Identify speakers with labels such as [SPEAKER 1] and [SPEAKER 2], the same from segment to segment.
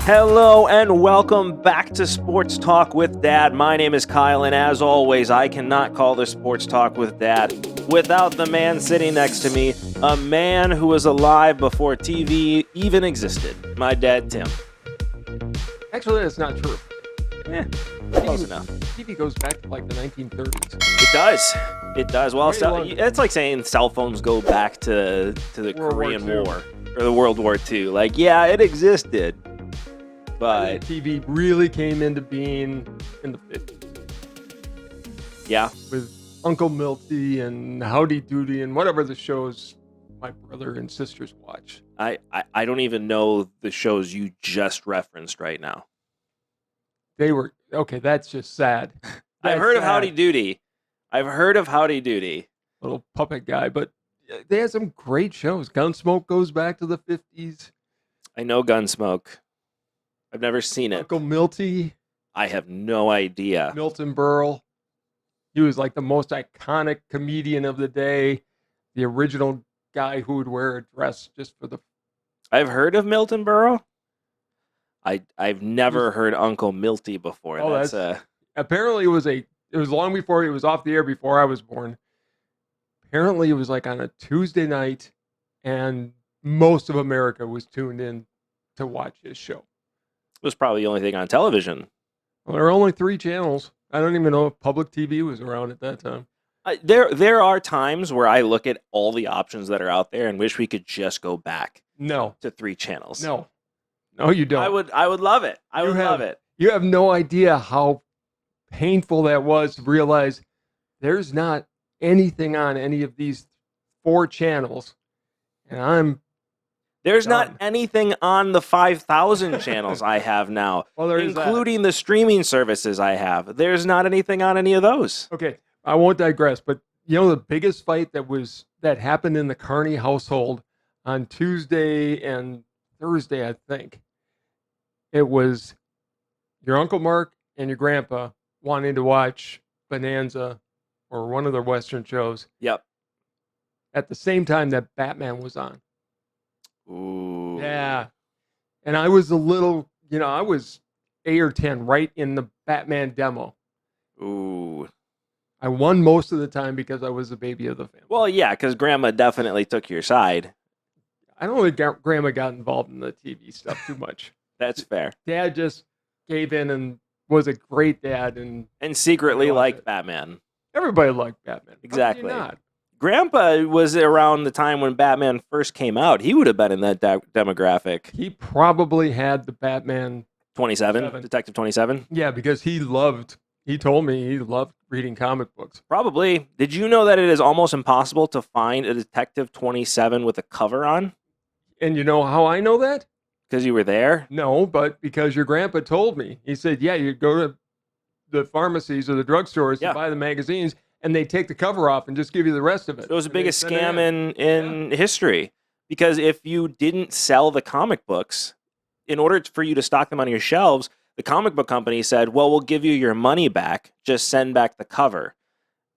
[SPEAKER 1] Hello and welcome back to Sports Talk with Dad. My name is Kyle, and as always, I cannot call this Sports Talk with Dad without the man sitting next to me, a man who was alive before TV even existed, my dad, Tim.
[SPEAKER 2] Actually, that's not true.
[SPEAKER 1] Close enough.
[SPEAKER 2] TV goes back to like the 1930s.
[SPEAKER 1] It does. It does. Well,
[SPEAKER 2] Way
[SPEAKER 1] it's like saying cell phones go back to the
[SPEAKER 2] World War
[SPEAKER 1] Korean
[SPEAKER 2] II.
[SPEAKER 1] War or the World War II. Like, yeah, it existed. But
[SPEAKER 2] TV really came into being in the 50s
[SPEAKER 1] yeah,
[SPEAKER 2] with Uncle Milty and Howdy Doody and whatever the shows my brother and sisters watch.
[SPEAKER 1] I don't even know the shows you just referenced right now.
[SPEAKER 2] They were okay. That's just sad.
[SPEAKER 1] I've heard of Howdy Doody.
[SPEAKER 2] Little puppet guy, but they had some great shows. Gunsmoke goes back to the 50s.
[SPEAKER 1] I know Gunsmoke. I've never seen it.
[SPEAKER 2] Uncle Milty,
[SPEAKER 1] I have no idea.
[SPEAKER 2] Milton Berle. He was like the most iconic comedian of the day. The original guy who would wear a dress just for the.
[SPEAKER 1] I've heard of Milton Berle. I've never heard Uncle Milty before.
[SPEAKER 2] Oh, that's apparently it was long before it was off the air before I was born. Apparently it was like on a Tuesday night, and most of America was tuned in to watch his show.
[SPEAKER 1] It was probably the only thing on television.
[SPEAKER 2] Well, there were only 3 channels. I don't even know if public TV was around at that time.
[SPEAKER 1] There are times where I look at all the options that are out there and wish we could just go back
[SPEAKER 2] No,
[SPEAKER 1] to 3 channels.
[SPEAKER 2] no, you don't.
[SPEAKER 1] I would love it. I would love it.
[SPEAKER 2] You have no idea how painful that was to realize there's not anything on any of these 4 channels, and
[SPEAKER 1] There's
[SPEAKER 2] done.
[SPEAKER 1] not anything on the 5,000 channels I have now,
[SPEAKER 2] Well, there is that.
[SPEAKER 1] including the streaming services I have. There's not anything on any of those.
[SPEAKER 2] Okay, I won't digress, but the biggest fight that happened in the Carney household on Tuesday and Thursday, I think, it was your Uncle Mark and your grandpa wanting to watch Bonanza or one of the Western shows
[SPEAKER 1] Yep.
[SPEAKER 2] at the same time that Batman was on.
[SPEAKER 1] Ooh.
[SPEAKER 2] Yeah. And I was a little, I was 8 or 10 right in the Batman demo.
[SPEAKER 1] Ooh.
[SPEAKER 2] I won most of the time because I was the baby of the family.
[SPEAKER 1] Well, yeah, because Grandma definitely took your side.
[SPEAKER 2] I don't think Grandma got involved in the TV stuff too much.
[SPEAKER 1] That's fair.
[SPEAKER 2] Dad just gave in and was a great dad. And
[SPEAKER 1] secretly
[SPEAKER 2] I love
[SPEAKER 1] liked
[SPEAKER 2] it.
[SPEAKER 1] Batman.
[SPEAKER 2] Everybody liked Batman. How could you
[SPEAKER 1] Exactly.
[SPEAKER 2] not?
[SPEAKER 1] Grandpa was around the time when Batman first came out. He would have been in that demographic.
[SPEAKER 2] He probably had the Batman.
[SPEAKER 1] 27,
[SPEAKER 2] Seven.
[SPEAKER 1] Detective 27.
[SPEAKER 2] Yeah, because he told me he loved reading comic books.
[SPEAKER 1] Probably. Did you know that it is almost impossible to find a Detective 27 with a cover on?
[SPEAKER 2] And you know how I know that?
[SPEAKER 1] Because you were there?
[SPEAKER 2] No, but because your grandpa told me. He said, yeah, you go to the pharmacies or the drugstores
[SPEAKER 1] Yeah.
[SPEAKER 2] to buy the magazines, and they take the cover off and just give you the rest of it.
[SPEAKER 1] It was the
[SPEAKER 2] And they
[SPEAKER 1] biggest
[SPEAKER 2] send it
[SPEAKER 1] scam in history. Because if you didn't sell the comic books, in order for you to stock them on your shelves, the comic book company said, well, we'll give you your money back. Just send back the cover.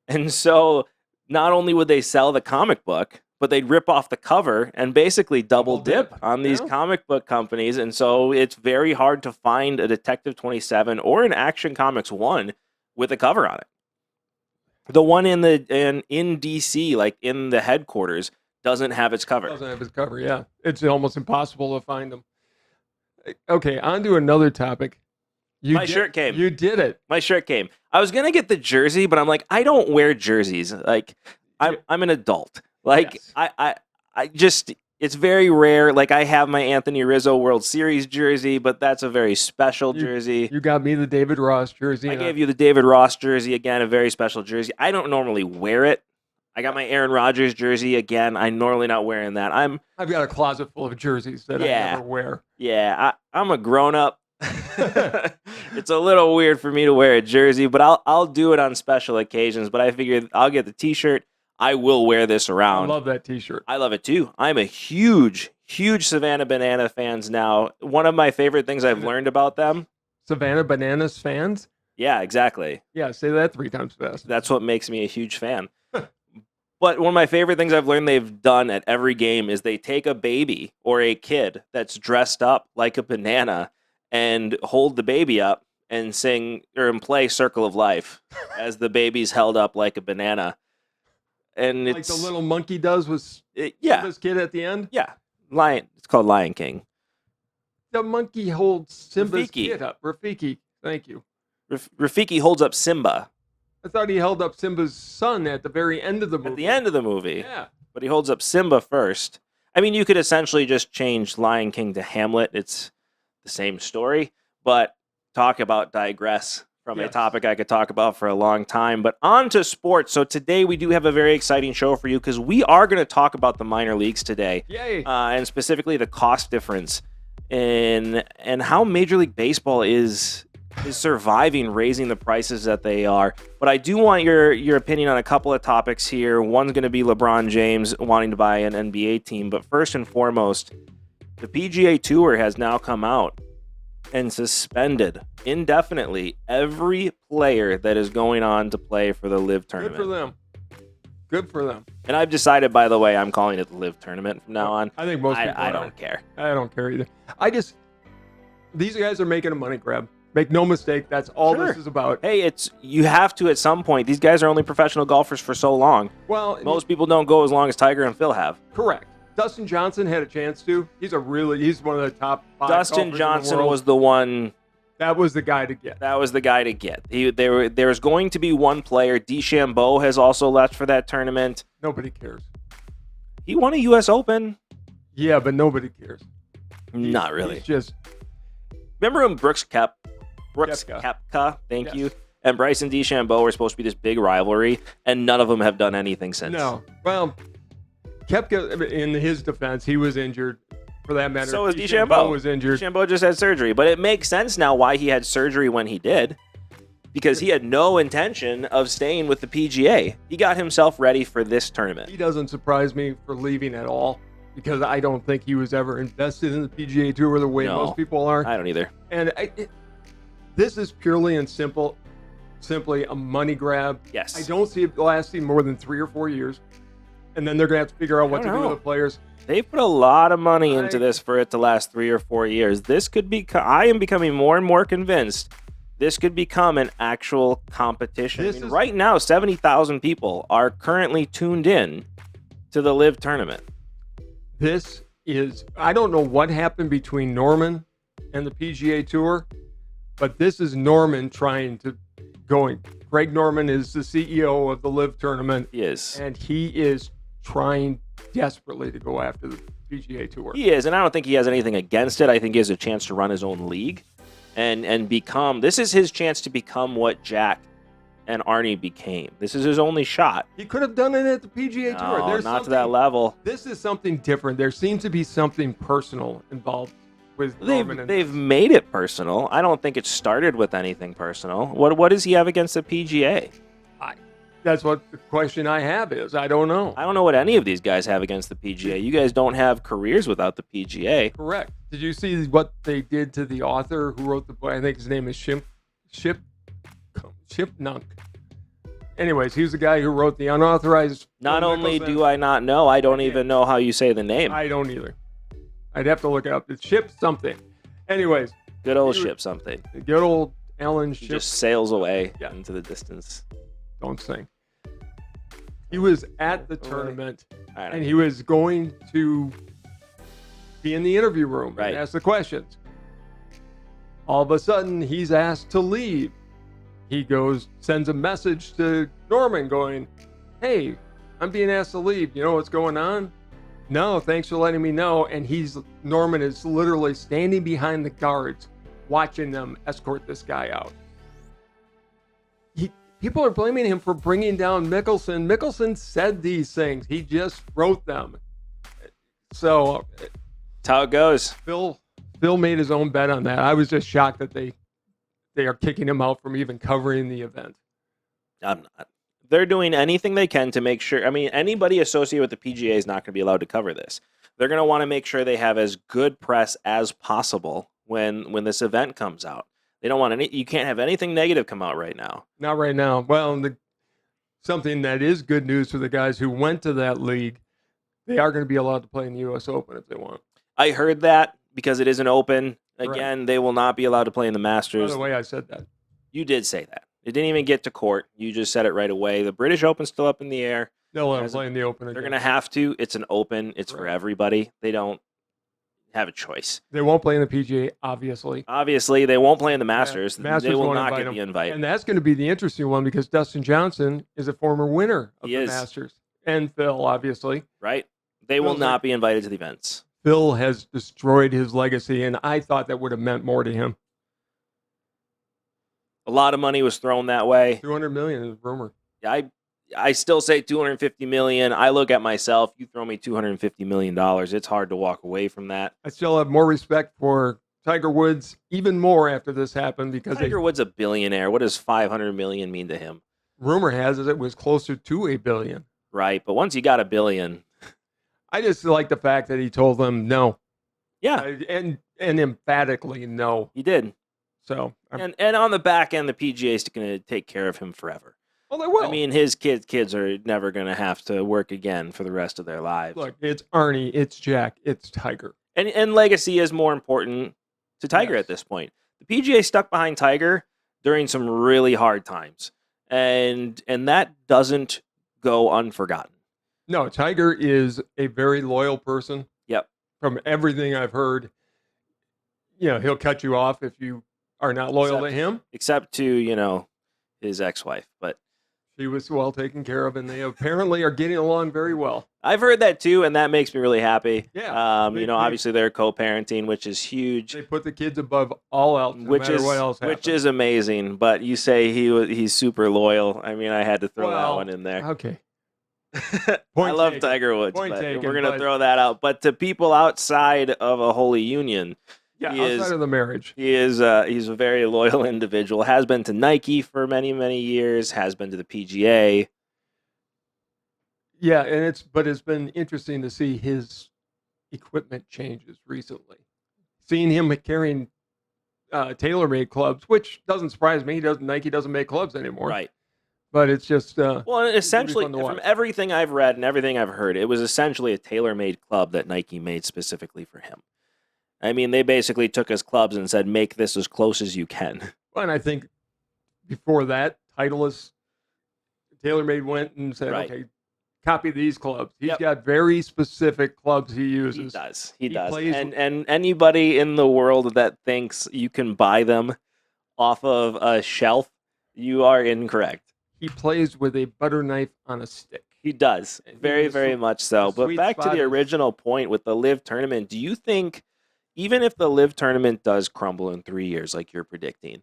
[SPEAKER 1] And so not only would they sell the comic book, but they'd rip off the cover and basically double dip on these
[SPEAKER 2] Yeah.
[SPEAKER 1] comic book companies. And so it's very hard to find a Detective 27 or an Action Comics 1 with a cover on it. The one in DC, like in the headquarters, doesn't have its cover.
[SPEAKER 2] Doesn't have his cover, yeah. It's almost impossible to find them. Okay, on to another topic.
[SPEAKER 1] My shirt came.
[SPEAKER 2] You did it.
[SPEAKER 1] My shirt came. I was gonna get the jersey, but I'm like, I don't wear jerseys. Like, I'm an adult. Like,
[SPEAKER 2] Yes.
[SPEAKER 1] I just, it's very rare. Like, I have my Anthony Rizzo World Series jersey, but that's a very special jersey.
[SPEAKER 2] You got me the David Ross jersey.
[SPEAKER 1] I
[SPEAKER 2] and
[SPEAKER 1] gave you the David Ross jersey, again, a very special jersey. I don't normally wear it. I got my Aaron Rodgers jersey, again. I'm normally not wearing that.
[SPEAKER 2] I've got a closet full of jerseys that I never wear.
[SPEAKER 1] Yeah, I'm a grown-up. It's a little weird for me to wear a jersey, but I'll do it on special occasions. But I figured I'll get the T-shirt. I will wear this around.
[SPEAKER 2] I love that T-shirt.
[SPEAKER 1] I love it too. I'm a huge Savannah Banana fans now. One of my favorite things I've learned about them.
[SPEAKER 2] Savannah Bananas fans?
[SPEAKER 1] Yeah, exactly.
[SPEAKER 2] Yeah, say that 3 times fast.
[SPEAKER 1] That's what makes me a huge fan. But one of my favorite things I've learned they've done at every game is they take a baby or a kid that's dressed up like a banana and hold the baby up and sing and play Circle of Life as the baby's held up like a banana. And
[SPEAKER 2] Like
[SPEAKER 1] it's
[SPEAKER 2] the little monkey does with
[SPEAKER 1] yeah,
[SPEAKER 2] Simba's kid at the end?
[SPEAKER 1] yeah. Lion. It's called Lion King.
[SPEAKER 2] The monkey holds Simba's
[SPEAKER 1] Rafiki.
[SPEAKER 2] kid up. Rafiki. Thank you.
[SPEAKER 1] Rafiki holds up Simba
[SPEAKER 2] I thought he held up Simba's son at the very end of the movie.
[SPEAKER 1] at the end of the movie.
[SPEAKER 2] Yeah.
[SPEAKER 1] But he holds up Simba first. I mean, you could essentially just change Lion King to Hamlet. It's the same story, but talk about digress from a
[SPEAKER 2] Yes.
[SPEAKER 1] topic I could talk about for a long time. But on to sports. So today we do have a very exciting show for you because we are going to talk about the minor leagues today,
[SPEAKER 2] Yay.
[SPEAKER 1] and specifically the cost difference and how Major League Baseball is surviving raising the prices that they are. But I do want your opinion on a couple of topics here. One's going to be LeBron James wanting to buy an NBA team. But first and foremost, the PGA Tour has now come out and suspended indefinitely every player that is going on to play for the LIV tournament.
[SPEAKER 2] Good for them. Good for them.
[SPEAKER 1] And I've decided, by the way, I'm calling it the LIV tournament from now on.
[SPEAKER 2] I think most people
[SPEAKER 1] I
[SPEAKER 2] are.
[SPEAKER 1] don't care.
[SPEAKER 2] I don't care either. These guys are making a money grab. Make no mistake, that's all
[SPEAKER 1] Sure.
[SPEAKER 2] this is about.
[SPEAKER 1] Hey, you have to at some point. These guys are only professional golfers for so long.
[SPEAKER 2] Well,
[SPEAKER 1] Most people don't go as long as Tiger and Phil have.
[SPEAKER 2] correct. Dustin Johnson had a chance to. He's one of the top 5
[SPEAKER 1] Dustin
[SPEAKER 2] golfers in the
[SPEAKER 1] Johnson
[SPEAKER 2] world.
[SPEAKER 1] was the one.
[SPEAKER 2] That was the guy to get.
[SPEAKER 1] That was the guy to get. There's going to be one player. DeChambeau has also left for that tournament.
[SPEAKER 2] Nobody cares.
[SPEAKER 1] He won a U.S. Open.
[SPEAKER 2] Yeah, but nobody cares.
[SPEAKER 1] Not really.
[SPEAKER 2] He's just
[SPEAKER 1] Remember when Brooks
[SPEAKER 2] Koepka.
[SPEAKER 1] Koepka, thank
[SPEAKER 2] Yes.
[SPEAKER 1] you, and Bryson DeChambeau were supposed to be this big rivalry, and none of them have done anything since.
[SPEAKER 2] no. Well, Koepka, in his defense, he was injured. For that matter,
[SPEAKER 1] So was
[SPEAKER 2] DeChambeau
[SPEAKER 1] DeChambeau.
[SPEAKER 2] was injured.
[SPEAKER 1] DeChambeau just had surgery, but it makes sense now why he had surgery when he did, because he had no intention of staying with the PGA. He got himself ready for this tournament.
[SPEAKER 2] He doesn't surprise me for leaving at all because I don't think he was ever invested in the PGA Tour the way
[SPEAKER 1] No.
[SPEAKER 2] most people are.
[SPEAKER 1] I don't either.
[SPEAKER 2] And this is purely and simply a money grab.
[SPEAKER 1] Yes.
[SPEAKER 2] I don't see it lasting more than 3 or 4 years. And then they're going to have to figure out what
[SPEAKER 1] I
[SPEAKER 2] to
[SPEAKER 1] don't
[SPEAKER 2] do
[SPEAKER 1] know.
[SPEAKER 2] with the players.
[SPEAKER 1] They put a lot of money into
[SPEAKER 2] I-
[SPEAKER 1] this for it to last 3 or 4 years. This could be. I am becoming more and more convinced this could become an actual competition.
[SPEAKER 2] This is-
[SPEAKER 1] Right now, 70,000 people are currently tuned in to the LIV tournament.
[SPEAKER 2] This is, I don't know what happened between Norman and the PGA Tour, but this is Norman trying to going. Greg Norman is the CEO of the LIV tournament,
[SPEAKER 1] He is.
[SPEAKER 2] and he is trying desperately to go after the PGA Tour.
[SPEAKER 1] He is, and I don't think he has anything against it. I think he has a chance to run his own league and become. This is his chance to become what Jack and Arnie became. This is his only shot.
[SPEAKER 2] He could have done it at the PGA Tour.
[SPEAKER 1] No,
[SPEAKER 2] There's
[SPEAKER 1] not to that
[SPEAKER 2] something-
[SPEAKER 1] level.
[SPEAKER 2] This is something different. There seems to be something personal involved with Norman. And
[SPEAKER 1] They've made it personal. I don't think it started with anything personal. What does he have against the PGA?
[SPEAKER 2] that's what the question I have is. I don't know.
[SPEAKER 1] I don't know what any of these guys have against the PGA. You guys don't have careers without the PGA.
[SPEAKER 2] Correct. Did you see what they did to the author who wrote the book? I think his name is Shipnunk. Anyways, he was the guy who wrote the unauthorized.
[SPEAKER 1] Not
[SPEAKER 2] Phil
[SPEAKER 1] only
[SPEAKER 2] Mickelson.
[SPEAKER 1] do I not know, I don't even know how you say the name.
[SPEAKER 2] I don't either. I'd have to look it up. It's Ship something. Anyways,
[SPEAKER 1] Good old
[SPEAKER 2] you-
[SPEAKER 1] Ship something.
[SPEAKER 2] good old Alan
[SPEAKER 1] He
[SPEAKER 2] Ship.
[SPEAKER 1] just sails away
[SPEAKER 2] Yeah.
[SPEAKER 1] into the distance.
[SPEAKER 2] Don't sing. He was at the
[SPEAKER 1] Away.
[SPEAKER 2] tournament,
[SPEAKER 1] I don't
[SPEAKER 2] and
[SPEAKER 1] know.
[SPEAKER 2] he was going to be in the interview room
[SPEAKER 1] Right.
[SPEAKER 2] and ask the questions. All of a sudden, he's asked to leave. He sends a message to Norman going, "Hey, I'm being asked to leave. You know what's going on?" "No, thanks for letting me know." And Norman is literally standing behind the guards, watching them escort this guy out. People are blaming him for bringing down Mickelson. Mickelson said these things. He just wrote them. So
[SPEAKER 1] That's how it goes.
[SPEAKER 2] Phil made his own bet on that. I was just shocked that they are kicking him out from even covering the event.
[SPEAKER 1] I'm not. They're doing anything they can to make sure. I mean, anybody associated with the PGA is not going to be allowed to cover this. They're going to want to make sure they have as good press as possible when this event comes out. They don't want any. You can't have anything negative come out right now.
[SPEAKER 2] Not right now. Well, something that is good news for the guys who went to that league, they are going to be allowed to play in the U.S. Open if they want.
[SPEAKER 1] I heard that because it is an open. Again, they will not be allowed to play in the
[SPEAKER 2] By
[SPEAKER 1] Masters.
[SPEAKER 2] the way, I said that.
[SPEAKER 1] You did say that. It didn't even get to court. You just said it right away. The British Open's still up in the air.
[SPEAKER 2] They'll let them play in the Open
[SPEAKER 1] They're
[SPEAKER 2] again.
[SPEAKER 1] going to have to. It's an Open. It's for
[SPEAKER 2] Correct.
[SPEAKER 1] everybody. They don't have a choice.
[SPEAKER 2] They won't play in the PGA, obviously.
[SPEAKER 1] Obviously, they won't play in the Masters.
[SPEAKER 2] Masters
[SPEAKER 1] They will
[SPEAKER 2] won't
[SPEAKER 1] not
[SPEAKER 2] invite
[SPEAKER 1] get
[SPEAKER 2] them.
[SPEAKER 1] the invite.
[SPEAKER 2] And that's going to be the interesting one because Dustin Johnson is a former winner of
[SPEAKER 1] He
[SPEAKER 2] the
[SPEAKER 1] is.
[SPEAKER 2] Masters. And Phil, obviously.
[SPEAKER 1] Right? They will
[SPEAKER 2] Phil's
[SPEAKER 1] not be invited to the events.
[SPEAKER 2] Phil has destroyed his legacy, and I thought that would have meant more to him.
[SPEAKER 1] A lot of money was thrown that way.
[SPEAKER 2] $200 million is rumored.
[SPEAKER 1] I still say $250 million. I look at myself. You throw me $250 million. It's hard to walk away from that.
[SPEAKER 2] I still have more respect for Tiger Woods, even more after this happened because
[SPEAKER 1] Tiger Woods a billionaire. What does $500 million mean to him?
[SPEAKER 2] rumor has it was closer to $1 billion.
[SPEAKER 1] Right, but once you got $1 billion,
[SPEAKER 2] I just like the fact that he told them no.
[SPEAKER 1] yeah,
[SPEAKER 2] And emphatically no.
[SPEAKER 1] he did.
[SPEAKER 2] So,
[SPEAKER 1] And on the back end, the PGA is going to take care of him forever.
[SPEAKER 2] well, they will.
[SPEAKER 1] I mean, his kids are never going to have to work again for the rest of their lives.
[SPEAKER 2] Look, it's Arnie, it's Jack, it's Tiger.
[SPEAKER 1] And legacy is more important to Tiger
[SPEAKER 2] Yes.
[SPEAKER 1] at this point. The PGA stuck behind Tiger during some really hard times, and that doesn't go unforgotten.
[SPEAKER 2] No, Tiger is a very loyal person.
[SPEAKER 1] Yep.
[SPEAKER 2] From everything I've heard, he'll cut you off if you are not loyal to him.
[SPEAKER 1] Except to his ex-wife, but
[SPEAKER 2] She was well taken care of, and they apparently are getting along very well.
[SPEAKER 1] I've heard that too, and that makes me really happy.
[SPEAKER 2] Yeah.
[SPEAKER 1] Obviously they're co-parenting, which is huge.
[SPEAKER 2] They put the kids above all else, no matter what else happens.
[SPEAKER 1] Which is amazing. But you say he's super loyal. I mean, I had to throw that one in there.
[SPEAKER 2] Okay.
[SPEAKER 1] I love
[SPEAKER 2] taken.
[SPEAKER 1] Tiger Woods,
[SPEAKER 2] Point
[SPEAKER 1] but
[SPEAKER 2] taken,
[SPEAKER 1] we're gonna
[SPEAKER 2] but-
[SPEAKER 1] throw that out. But to people outside of a holy union,
[SPEAKER 2] Yeah,
[SPEAKER 1] he
[SPEAKER 2] outside
[SPEAKER 1] is-
[SPEAKER 2] of the marriage.
[SPEAKER 1] he's a very loyal individual. Has been to Nike for many, many years. Has been to the PGA.
[SPEAKER 2] Yeah, and it's been interesting to see his equipment changes recently. Seeing him carrying TaylorMade clubs, which doesn't surprise me. Nike doesn't make clubs anymore.
[SPEAKER 1] Right.
[SPEAKER 2] But it's just
[SPEAKER 1] Well, and essentially,
[SPEAKER 2] fun to watch.
[SPEAKER 1] from everything I've read and everything I've heard, it was essentially a tailor-made club that Nike made specifically for him. I mean, they basically took his clubs and said, "Make this as close as you can."
[SPEAKER 2] and I think before that, Titleist TaylorMade went and said,
[SPEAKER 1] Right.
[SPEAKER 2] okay, copy these clubs. He's
[SPEAKER 1] Yep.
[SPEAKER 2] got very specific clubs he
[SPEAKER 1] He
[SPEAKER 2] uses.
[SPEAKER 1] does. He
[SPEAKER 2] He
[SPEAKER 1] does.
[SPEAKER 2] plays-
[SPEAKER 1] And anybody in the world that thinks you can buy them off of a shelf, you are incorrect.
[SPEAKER 2] He plays with a butter knife on a stick.
[SPEAKER 1] He does.
[SPEAKER 2] And
[SPEAKER 1] Very,
[SPEAKER 2] the
[SPEAKER 1] very
[SPEAKER 2] sweet-
[SPEAKER 1] much so.
[SPEAKER 2] the
[SPEAKER 1] But
[SPEAKER 2] sweet
[SPEAKER 1] back to
[SPEAKER 2] spot
[SPEAKER 1] the
[SPEAKER 2] is-
[SPEAKER 1] original point with the LIV tournament, do you think, even if the LIV tournament does crumble in 3 years, like you're predicting,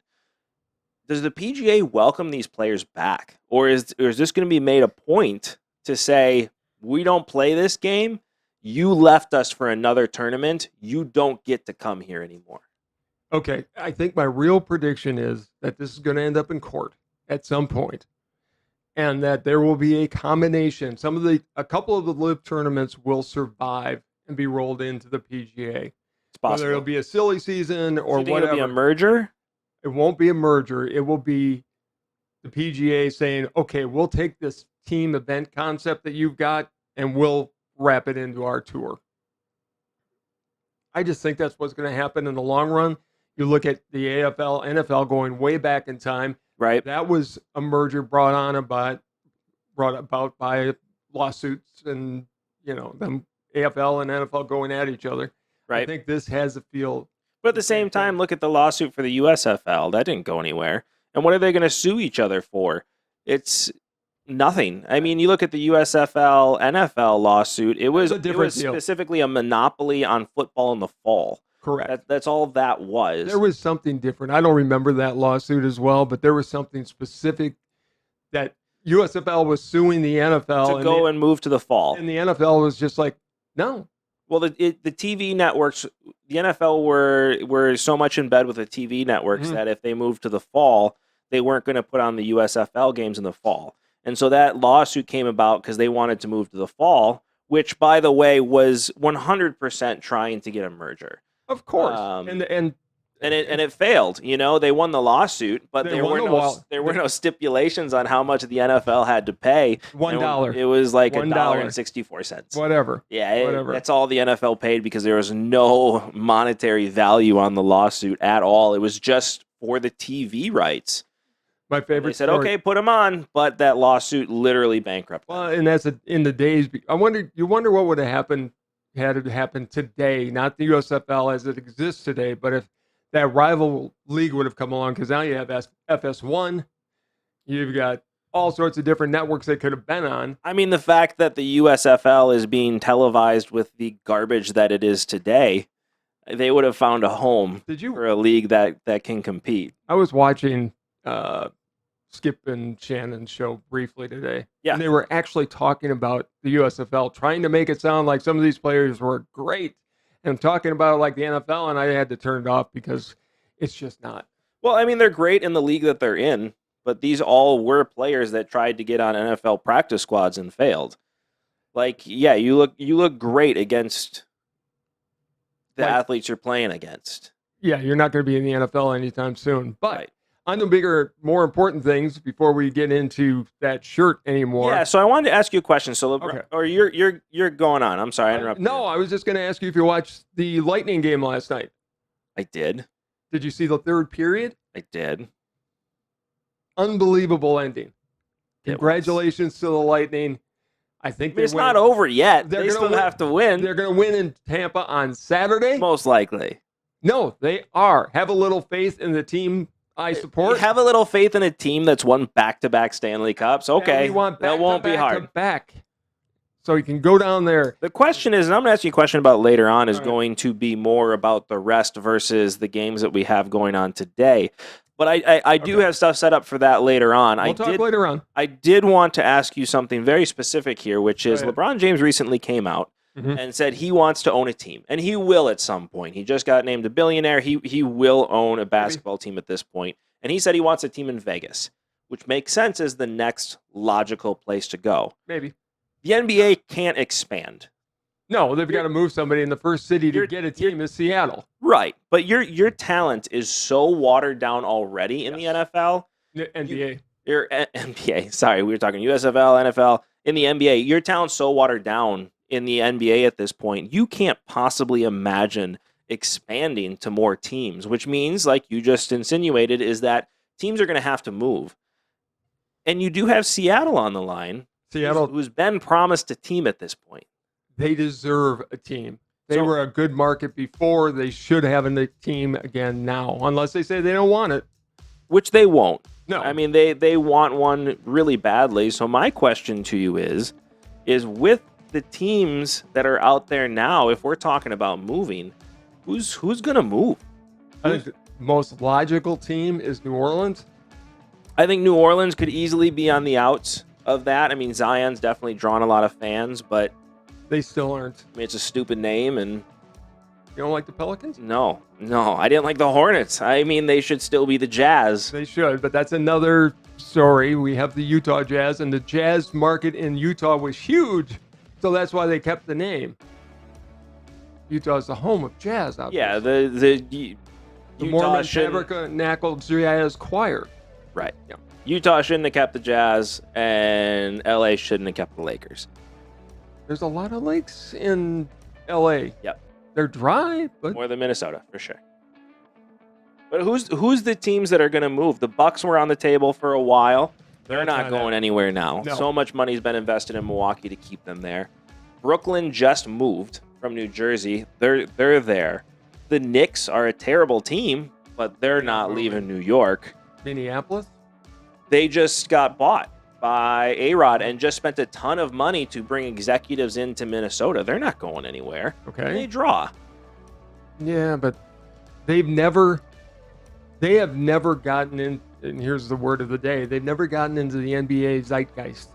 [SPEAKER 1] does the PGA welcome these players back? Or is this going to be made a point to say, we don't play this game, you left us for another tournament, you don't get to come here anymore?
[SPEAKER 2] Okay, I think my real prediction is that this is going to end up in court at some point, and that there will be a combination. A couple of the LIV tournaments will survive and be rolled into the PGA.
[SPEAKER 1] It's possible.
[SPEAKER 2] Whether it'll be a silly season
[SPEAKER 1] Do
[SPEAKER 2] or
[SPEAKER 1] you think
[SPEAKER 2] whatever.
[SPEAKER 1] it'll be a merger?
[SPEAKER 2] It won't be a merger. It will be the PGA saying, okay, we'll take this team event concept that you've got and we'll wrap it into our tour. I just think that's what's going to happen in the long run. You look at the AFL, NFL going way back in time.
[SPEAKER 1] Right.
[SPEAKER 2] That was a merger brought about by lawsuits and, them AFL and NFL going at each other. I
[SPEAKER 1] Right.
[SPEAKER 2] think this has a feel.
[SPEAKER 1] But at the same time, look at the lawsuit for the USFL. That didn't go anywhere. And what are they going to sue each other for? It's nothing. I mean, you look at the USFL NFL lawsuit. It was
[SPEAKER 2] a different deal.
[SPEAKER 1] specifically a monopoly on football in the fall.
[SPEAKER 2] Correct.
[SPEAKER 1] That's all that was.
[SPEAKER 2] There was something different. I don't remember that lawsuit as well, but there was something specific that USFL was suing the NFL
[SPEAKER 1] to go and move to the fall.
[SPEAKER 2] and the NFL was just like, no.
[SPEAKER 1] Well, the TV networks, the NFL were so much in bed with the TV networks
[SPEAKER 2] Mhm.
[SPEAKER 1] that if they moved to the fall, they weren't going to put on the USFL games in the fall. And so that lawsuit came about because they wanted to move to the fall, which, by the way, was 100% trying to get a merger.
[SPEAKER 2] Of course.
[SPEAKER 1] Um,
[SPEAKER 2] and
[SPEAKER 1] And it failed. They won the lawsuit, but
[SPEAKER 2] They
[SPEAKER 1] there
[SPEAKER 2] won
[SPEAKER 1] were no stipulations on how much the NFL had to pay.
[SPEAKER 2] $1.
[SPEAKER 1] It was like
[SPEAKER 2] $1.
[SPEAKER 1] $1.64.
[SPEAKER 2] Whatever.
[SPEAKER 1] Yeah,
[SPEAKER 2] Whatever.
[SPEAKER 1] that's all the NFL paid because there was no monetary value on the lawsuit at all. It was just for the TV rights.
[SPEAKER 2] My favorite.
[SPEAKER 1] They said,
[SPEAKER 2] story.
[SPEAKER 1] okay, put them on, but that lawsuit literally bankrupted them.
[SPEAKER 2] Well, and that's in the days. You wonder what would have happened had it happened today, not the USFL as it exists today, but if that rival league would have come along, because now you have FS1, you've got all sorts of different networks they could have been on.
[SPEAKER 1] I mean, the fact that the USFL is being televised with the garbage that it is today, they would have found a home for a league that can compete.
[SPEAKER 2] I was watching Skip and Shannon's show briefly today.
[SPEAKER 1] Yeah.
[SPEAKER 2] And they were actually talking about the USFL, trying to make it sound like some of these players were great. And talking about it like the NFL, and I had to turn it off because it's just not.
[SPEAKER 1] Well, I mean, they're great in the league that they're in, but these all were players that tried to get on NFL practice squads and failed. Like, yeah, you look great against the athletes you're playing against.
[SPEAKER 2] Yeah, you're not going to be in the NFL anytime soon. But
[SPEAKER 1] right.
[SPEAKER 2] On the bigger, more important things before we get into that shirt anymore.
[SPEAKER 1] Yeah, so I wanted to ask you a question. So,
[SPEAKER 2] Okay.
[SPEAKER 1] Or you're going on. I'm sorry, I interrupted.
[SPEAKER 2] No, I was just going to ask you if you watched the Lightning game last night.
[SPEAKER 1] I did.
[SPEAKER 2] Did you see the third period?
[SPEAKER 1] I did.
[SPEAKER 2] Unbelievable ending. Congratulations to the Lightning. I think
[SPEAKER 1] it's not over yet. They still have to win.
[SPEAKER 2] They're going to win in Tampa on Saturday.
[SPEAKER 1] Most likely.
[SPEAKER 2] No, they are. Have a little faith in the team I support.
[SPEAKER 1] Have a little faith in a team that's won back-to-back Stanley Cups. Okay, that won't be hard.
[SPEAKER 2] Back. So you can go down there.
[SPEAKER 1] The question is, and I'm going to ask you a question about later on, is going to be more about the rest versus the games that we have going on today. But I do have stuff set up for that later on.
[SPEAKER 2] We'll talk later on.
[SPEAKER 1] I did want to ask you something very specific here, which is LeBron James recently came out and said he wants to own a team, and he will at some point. He just got named a billionaire. He will own a basketball team at this point, and he said he wants a team in Vegas, which makes sense as the next logical place to go.
[SPEAKER 2] Maybe.
[SPEAKER 1] The NBA can't expand.
[SPEAKER 2] No, they've got to move somebody, in the first city to get a team is Seattle.
[SPEAKER 1] Right, but your talent is so watered down already in the NFL.
[SPEAKER 2] NBA.
[SPEAKER 1] Your NBA. Sorry, we were talking USFL, NFL. In the NBA, your talent's so watered down in the NBA at this point, you can't possibly imagine expanding to more teams, which means, like you just insinuated, is that teams are going to have to move. And you do have Seattle on the line, who's been promised a team at this point.
[SPEAKER 2] They deserve a team. They were a good market before. They should have a team again now, unless they say they don't want it.
[SPEAKER 1] Which they won't.
[SPEAKER 2] No.
[SPEAKER 1] I mean, they want one really badly. So my question to you is with the teams that are out there now, if we're talking about moving, who's going to move?
[SPEAKER 2] I think the most logical team is New Orleans.
[SPEAKER 1] I think New Orleans could easily be on the outs of that. I mean, Zion's definitely drawn a lot of fans, but
[SPEAKER 2] they still aren't.
[SPEAKER 1] I mean, it's a stupid name, and
[SPEAKER 2] you don't like the Pelicans?
[SPEAKER 1] No, I didn't like the Hornets. I mean, they should still be the Jazz.
[SPEAKER 2] They should, but that's another story. We have the Utah Jazz, and the Jazz market in Utah was huge, so that's why they kept the name. Utah is the home of jazz, obviously.
[SPEAKER 1] Yeah, the
[SPEAKER 2] Mormon Tabernacle Jazz Choir.
[SPEAKER 1] Right. Yeah. Utah shouldn't have kept the Jazz, and LA shouldn't have kept the Lakers.
[SPEAKER 2] There's a lot of lakes in LA.
[SPEAKER 1] Yep.
[SPEAKER 2] They're dry, but
[SPEAKER 1] more than Minnesota, for sure. But who's the teams that are going to move? The Bucks were on the table for a while. They're not going anywhere now.
[SPEAKER 2] No.
[SPEAKER 1] So much money's been invested in Milwaukee to keep them there. Brooklyn just moved from New Jersey. They're there. The Knicks are a terrible team, but they're not leaving New York.
[SPEAKER 2] Minneapolis?
[SPEAKER 1] They just got bought by A-Rod and just spent a ton of money to bring executives into Minnesota. They're not going anywhere.
[SPEAKER 2] Okay.
[SPEAKER 1] They draw.
[SPEAKER 2] Yeah, but they have never gotten in, and here's the word of the day, they've never gotten into the NBA zeitgeist.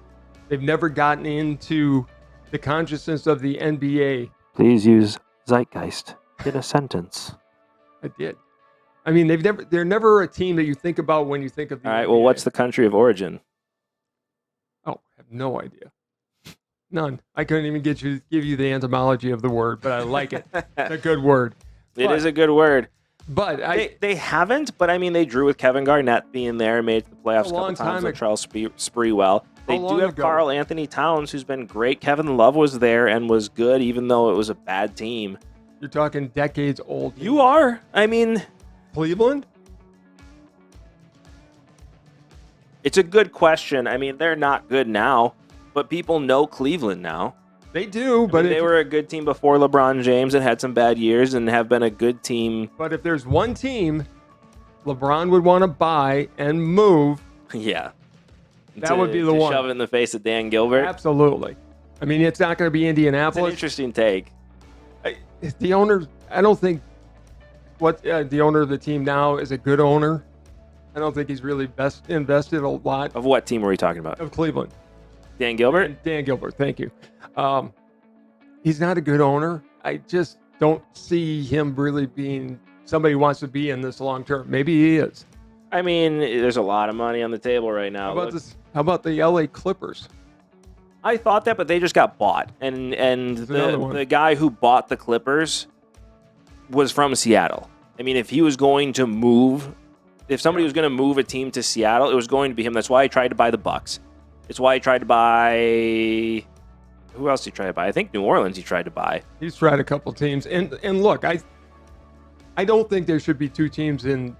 [SPEAKER 2] They've never gotten into the consciousness of the NBA.
[SPEAKER 1] Please use zeitgeist in a sentence.
[SPEAKER 2] I did. I mean, they're never a team that you think about when you think of the
[SPEAKER 1] All right,
[SPEAKER 2] NBA.
[SPEAKER 1] well, what's the country of origin?
[SPEAKER 2] Oh, I have no idea. None. I couldn't even give you the etymology of the word, but I like it. It's a good word.
[SPEAKER 1] It is a good word.
[SPEAKER 2] But
[SPEAKER 1] They haven't, but I mean, they drew with Kevin Garnett being there, made it to the playoffs a couple times with Charles Sprewell. They do have Karl Anthony Towns, who's been great. Kevin Love was there and was good, even though it was a bad team.
[SPEAKER 2] You're talking decades old.
[SPEAKER 1] You are. I mean,
[SPEAKER 2] Cleveland?
[SPEAKER 1] It's a good question. I mean, they're not good now, but people know Cleveland now.
[SPEAKER 2] They do, but
[SPEAKER 1] they were a good team before LeBron James and had some bad years and have been a good team.
[SPEAKER 2] But if there's one team LeBron would want to buy and move,
[SPEAKER 1] yeah,
[SPEAKER 2] that would be the one.
[SPEAKER 1] Shove it in the face of Dan Gilbert.
[SPEAKER 2] Absolutely. I mean, it's not going to be Indianapolis.
[SPEAKER 1] It's an interesting take.
[SPEAKER 2] The owner, I don't think the owner of the team now is a good owner. I don't think he's really invested a lot.
[SPEAKER 1] Of what team are we talking about?
[SPEAKER 2] Of Cleveland.
[SPEAKER 1] Dan Gilbert?
[SPEAKER 2] Dan Gilbert, thank you. He's not a good owner. I just don't see him really being somebody who wants to be in this long term. Maybe he is.
[SPEAKER 1] I mean, there's a lot of money on the table right now.
[SPEAKER 2] How about the LA Clippers?
[SPEAKER 1] I thought that, but they just got bought. And the guy who bought the Clippers was from Seattle. I mean, if he was going to move, if somebody was going to move a team to Seattle, it was going to be him. That's why he tried to buy the Bucks. It's why he tried to buy. Who else did he try to buy? I think New Orleans he tried to buy.
[SPEAKER 2] He's tried a couple teams. And look, I don't think there should be two teams in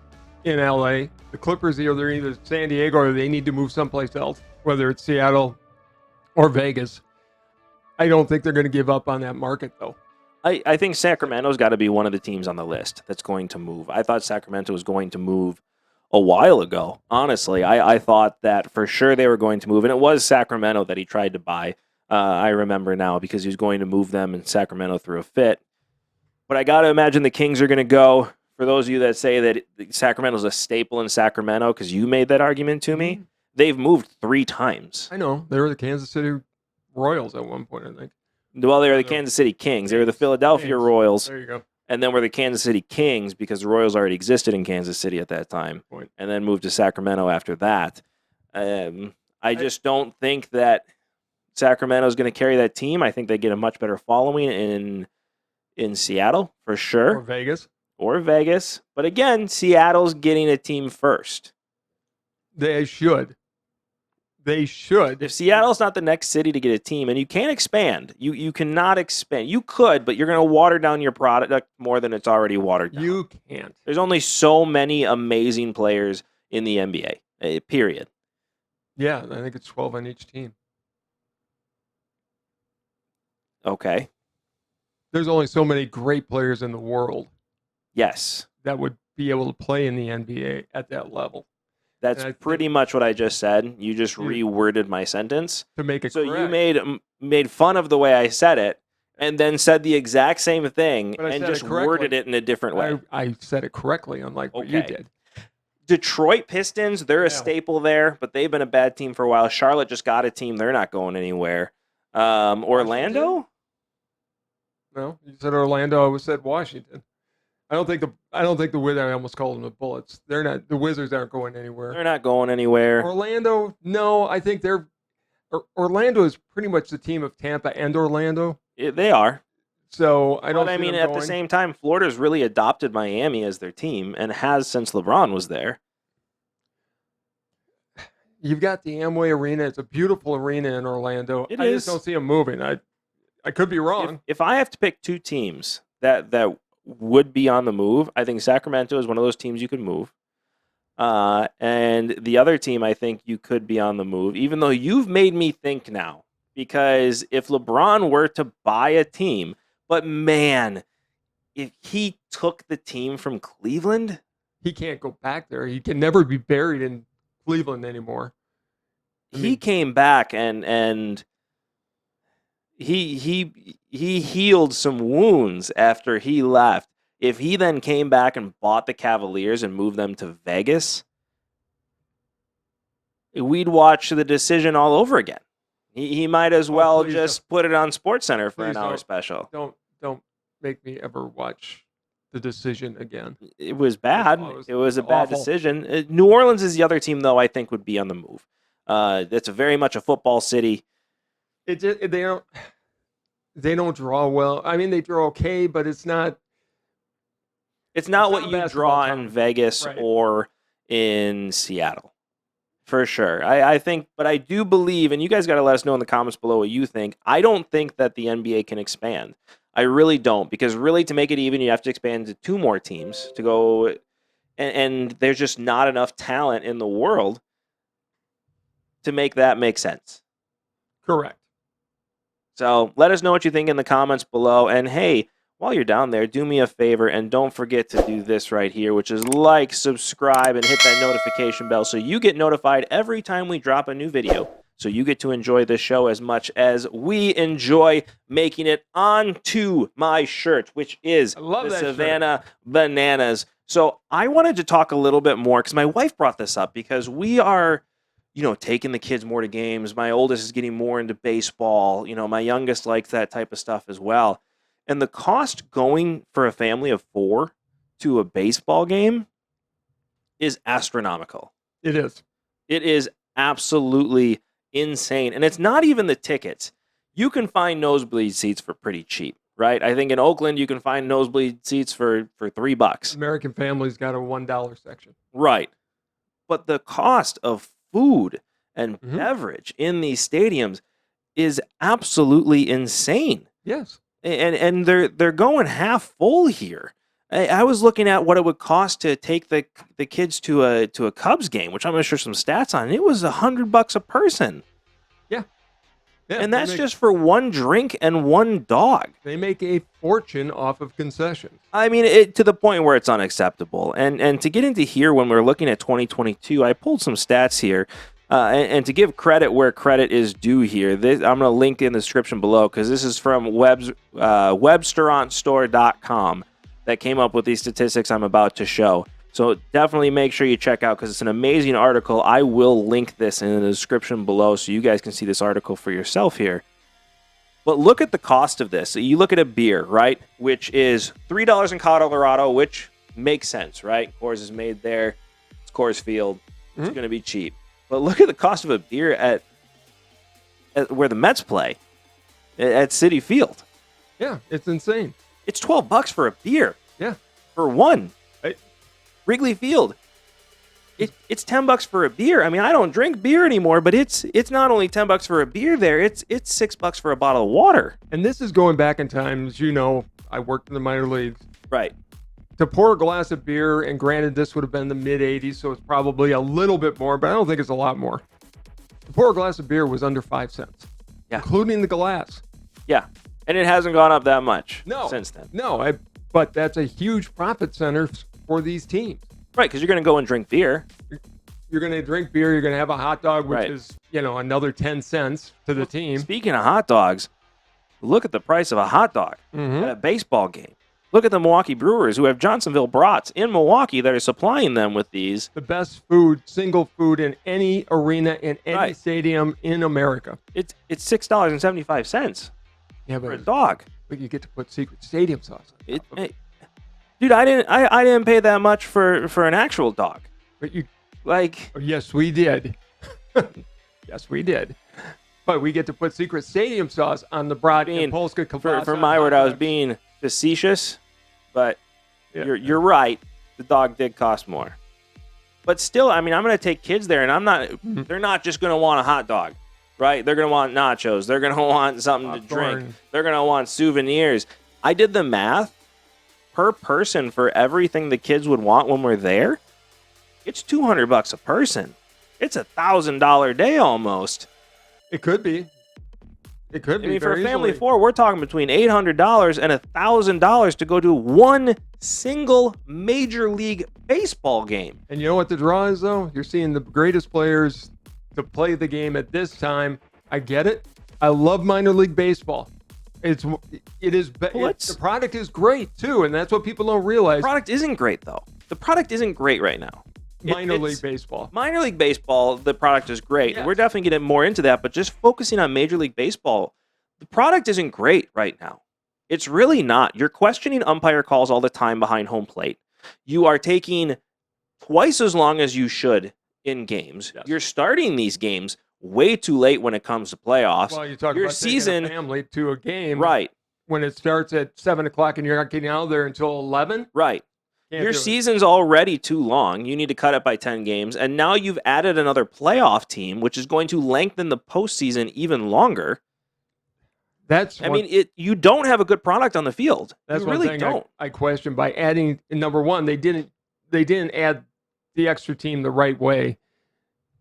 [SPEAKER 2] LA. The Clippers are either San Diego or they need to move someplace else, whether it's Seattle or Vegas. I don't think they're going to give up on that market, though.
[SPEAKER 1] I think Sacramento's got to be one of the teams on the list that's going to move. I thought Sacramento was going to move a while ago. Honestly, I thought that for sure they were going to move, and it was Sacramento that he tried to buy. I remember now because he was going to move them, and Sacramento threw a fit. But I got to imagine the Kings are going to go. For those of you that say that Sacramento's a staple in Sacramento, because you made that argument to me, they've moved 3 times.
[SPEAKER 2] I know. They were the Kansas City Royals at one point, I think.
[SPEAKER 1] Well, they were the Kansas City Kings. They were the Philadelphia Royals.
[SPEAKER 2] There you go.
[SPEAKER 1] And then were the Kansas City Kings because the Royals already existed in Kansas City at that time. And then moved to Sacramento after that. I just don't think that Sacramento is going to carry that team. I think they get a much better following in Seattle, for sure. Or Vegas. But again, Seattle's getting a team first.
[SPEAKER 2] They should. If
[SPEAKER 1] Seattle's not the next city to get a team, and you can't expand. You cannot expand. You could, but you're going to water down your product more than it's already watered down.
[SPEAKER 2] You can't.
[SPEAKER 1] There's only so many amazing players in the NBA, period.
[SPEAKER 2] Yeah, I think it's 12 on each team.
[SPEAKER 1] Okay.
[SPEAKER 2] There's only so many great players in the world.
[SPEAKER 1] Yes.
[SPEAKER 2] That would be able to play in the NBA at that level.
[SPEAKER 1] That's pretty much what I just said. You just reworded my sentence.
[SPEAKER 2] To make it
[SPEAKER 1] so
[SPEAKER 2] correct.
[SPEAKER 1] You made fun of the way I said it and then said the exact same thing and just worded it in a different way.
[SPEAKER 2] I said it correctly, unlike what you did.
[SPEAKER 1] Detroit Pistons, they're a staple there, but they've been a bad team for a while. Charlotte just got a team. They're not going anywhere. Orlando?
[SPEAKER 2] No, you said Orlando. I said Washington. I don't think the Wizards. I almost called them the Bullets. They're not. The Wizards aren't going anywhere.
[SPEAKER 1] They're not going anywhere.
[SPEAKER 2] Orlando, no. I think Orlando is pretty much the team of Tampa and Orlando.
[SPEAKER 1] They are.
[SPEAKER 2] So I don't.
[SPEAKER 1] But I mean, at the same time, Florida's really adopted Miami as their team and has since LeBron was there.
[SPEAKER 2] You've got the Amway Arena. It's a beautiful arena in Orlando. I just don't see them moving. I could be wrong.
[SPEAKER 1] If I have to pick 2 teams that would be on the move, I think Sacramento is one of those teams you could move. And the other team I think you could be on the move, even though you've made me think now. Because if LeBron were to buy a team, but man, if he took the team from Cleveland,
[SPEAKER 2] he can't go back there. He can never be buried in Cleveland anymore.
[SPEAKER 1] He came back and he healed some wounds after he left. If he then came back and bought the Cavaliers and moved them to Vegas, we'd watch the Decision all over again. He might as well just put it on SportsCenter for an hour special.
[SPEAKER 2] Don't make me ever watch the Decision again.
[SPEAKER 1] It was bad. It was a bad decision. New Orleans is the other team, though, I think would be on the move. It's very much a football city.
[SPEAKER 2] They don't draw well. I mean, they draw okay, but it's not.
[SPEAKER 1] It's not
[SPEAKER 2] It's
[SPEAKER 1] what
[SPEAKER 2] not a
[SPEAKER 1] you
[SPEAKER 2] basketball
[SPEAKER 1] draw in
[SPEAKER 2] tournament.
[SPEAKER 1] Vegas
[SPEAKER 2] Right.
[SPEAKER 1] or in Seattle. For sure. I think, but I do believe, and you guys got to let us know in the comments below what you think. I don't think that the NBA can expand. I really don't, because really to make it even, you have to expand to 2 more teams to go, and there's just not enough talent in the world to make that make sense.
[SPEAKER 2] Correct.
[SPEAKER 1] So let us know what you think in the comments below. And hey, while you're down there, do me a favor and don't forget to do this right here, which is like, subscribe, and hit that notification bell so you get notified every time we drop a new video. So you get to enjoy this show as much as we enjoy making it onto my shirt, which is
[SPEAKER 2] I love
[SPEAKER 1] the
[SPEAKER 2] that shirt.
[SPEAKER 1] Savannah Bananas. So I wanted to talk a little bit more because my wife brought this up because we are, taking the kids more to games. My oldest is getting more into baseball. My youngest likes that type of stuff as well. And the cost going for a family of 4 to a baseball game is astronomical.
[SPEAKER 2] It is.
[SPEAKER 1] It is absolutely insane. And it's not even the tickets. You can find nosebleed seats for pretty cheap, right? I think in Oakland you can find nosebleed seats for $3.
[SPEAKER 2] American Family's got a $1 section.
[SPEAKER 1] Right. But the cost of food and
[SPEAKER 2] Mhm.
[SPEAKER 1] beverage in these stadiums is absolutely insane.
[SPEAKER 2] Yes.
[SPEAKER 1] And they're going half full here. I was looking at what it would cost to take the kids to a Cubs game, which I'm going to share some stats on. It was $100 a person,
[SPEAKER 2] Yeah.
[SPEAKER 1] and that's just for one drink and one dog.
[SPEAKER 2] They make a fortune off of concessions.
[SPEAKER 1] I mean, to the point where it's unacceptable. And to get into here, when we're looking at 2022, I pulled some stats here. And to give credit where credit is due here, I'm going to link in the description below because this is from webstaurantstore.com that came up with these statistics I'm about to show. So definitely make sure you check out because it's an amazing article. I will link this in the description below so you guys can see this article for yourself here. But look at the cost of this. So you look at a beer, right, which is $3 in Colorado, which makes sense, right? Coors is made there. It's Coors Field. It's going to be cheap. But look at the cost of a beer at where the Mets play, at Citi Field.
[SPEAKER 2] Yeah, it's insane.
[SPEAKER 1] It's $12 for a beer.
[SPEAKER 2] Yeah.
[SPEAKER 1] For one.
[SPEAKER 2] Right.
[SPEAKER 1] Wrigley Field. It's $10 for a beer. I mean, I don't drink beer anymore, but it's not only $10 for a beer there. It's $6 for a bottle of water.
[SPEAKER 2] And this is going back in time. As you know, I worked in the minor leagues.
[SPEAKER 1] Right.
[SPEAKER 2] To pour a glass of beer, and granted, this would have been the mid-'80s, so it's probably a little bit more, but I don't think it's a lot more. To pour a glass of beer was under 5 cents, including the glass.
[SPEAKER 1] Yeah, and it hasn't gone up that much since then.
[SPEAKER 2] No, but that's a huge profit center for these teams.
[SPEAKER 1] Right, because you're going to go and drink beer.
[SPEAKER 2] You're going to drink beer. You're going to have a hot dog, which is, another 10 cents to the team.
[SPEAKER 1] Speaking of hot dogs, look at the price of a hot dog at a baseball game. Look at the Milwaukee Brewers, who have Johnsonville Brats in Milwaukee that are supplying them with these.
[SPEAKER 2] The best food, single food in any arena, in any stadium in America.
[SPEAKER 1] It's $6.75 for a dog.
[SPEAKER 2] But you get to put secret stadium sauce on top of it.
[SPEAKER 1] Dude, I didn't pay that much for an actual dog.
[SPEAKER 2] But you
[SPEAKER 1] like.
[SPEAKER 2] Oh, yes, we did. Yes, we did. But we get to put secret stadium sauce on the brat and Polska kielbasa.
[SPEAKER 1] For my word, I was being facetious. But you're right. The dog did cost more. But still, I mean, I'm going to take kids there, and they're not just going to want a hot dog, right? They're going to want nachos. They're going to want something to drink. They're going to want souvenirs. I did the math. Per person for everything the kids would want when we're there, it's $200 a person. It's $1,000 day almost.
[SPEAKER 2] It could be. It could be.
[SPEAKER 1] I mean, for a family of 4, we're talking between $800 and $1,000 to go to one single Major League Baseball game.
[SPEAKER 2] And you know what the draw is, though? You're seeing the greatest players to play the game at this time. I get it. I love minor league baseball. The product is great too, and that's what people don't realize.
[SPEAKER 1] The product isn't great though. The product isn't great right now.
[SPEAKER 2] Minor league baseball.
[SPEAKER 1] Minor league baseball, the product is great. Yes. We're definitely getting more into that, but just focusing on Major League Baseball, the product isn't great right now. It's really not. You're questioning umpire calls all the time behind home plate. You are taking twice as long as you should in games. Yes. You're starting these games way too late when it comes to playoffs.
[SPEAKER 2] Well, you talk about taking a family to a game,
[SPEAKER 1] right?
[SPEAKER 2] When it starts at 7 o'clock and you're not getting out there until 11,
[SPEAKER 1] right?
[SPEAKER 2] Can't
[SPEAKER 1] Your
[SPEAKER 2] do it.
[SPEAKER 1] season's already too long. You need to cut it by 10 games. And now you've added another playoff team, which is going to lengthen the postseason even longer.
[SPEAKER 2] That's
[SPEAKER 1] I mean, you don't have a good product on the field.
[SPEAKER 2] That's
[SPEAKER 1] You
[SPEAKER 2] one
[SPEAKER 1] really
[SPEAKER 2] thing
[SPEAKER 1] don't.
[SPEAKER 2] I question by adding number one. They didn't add the extra team the right way.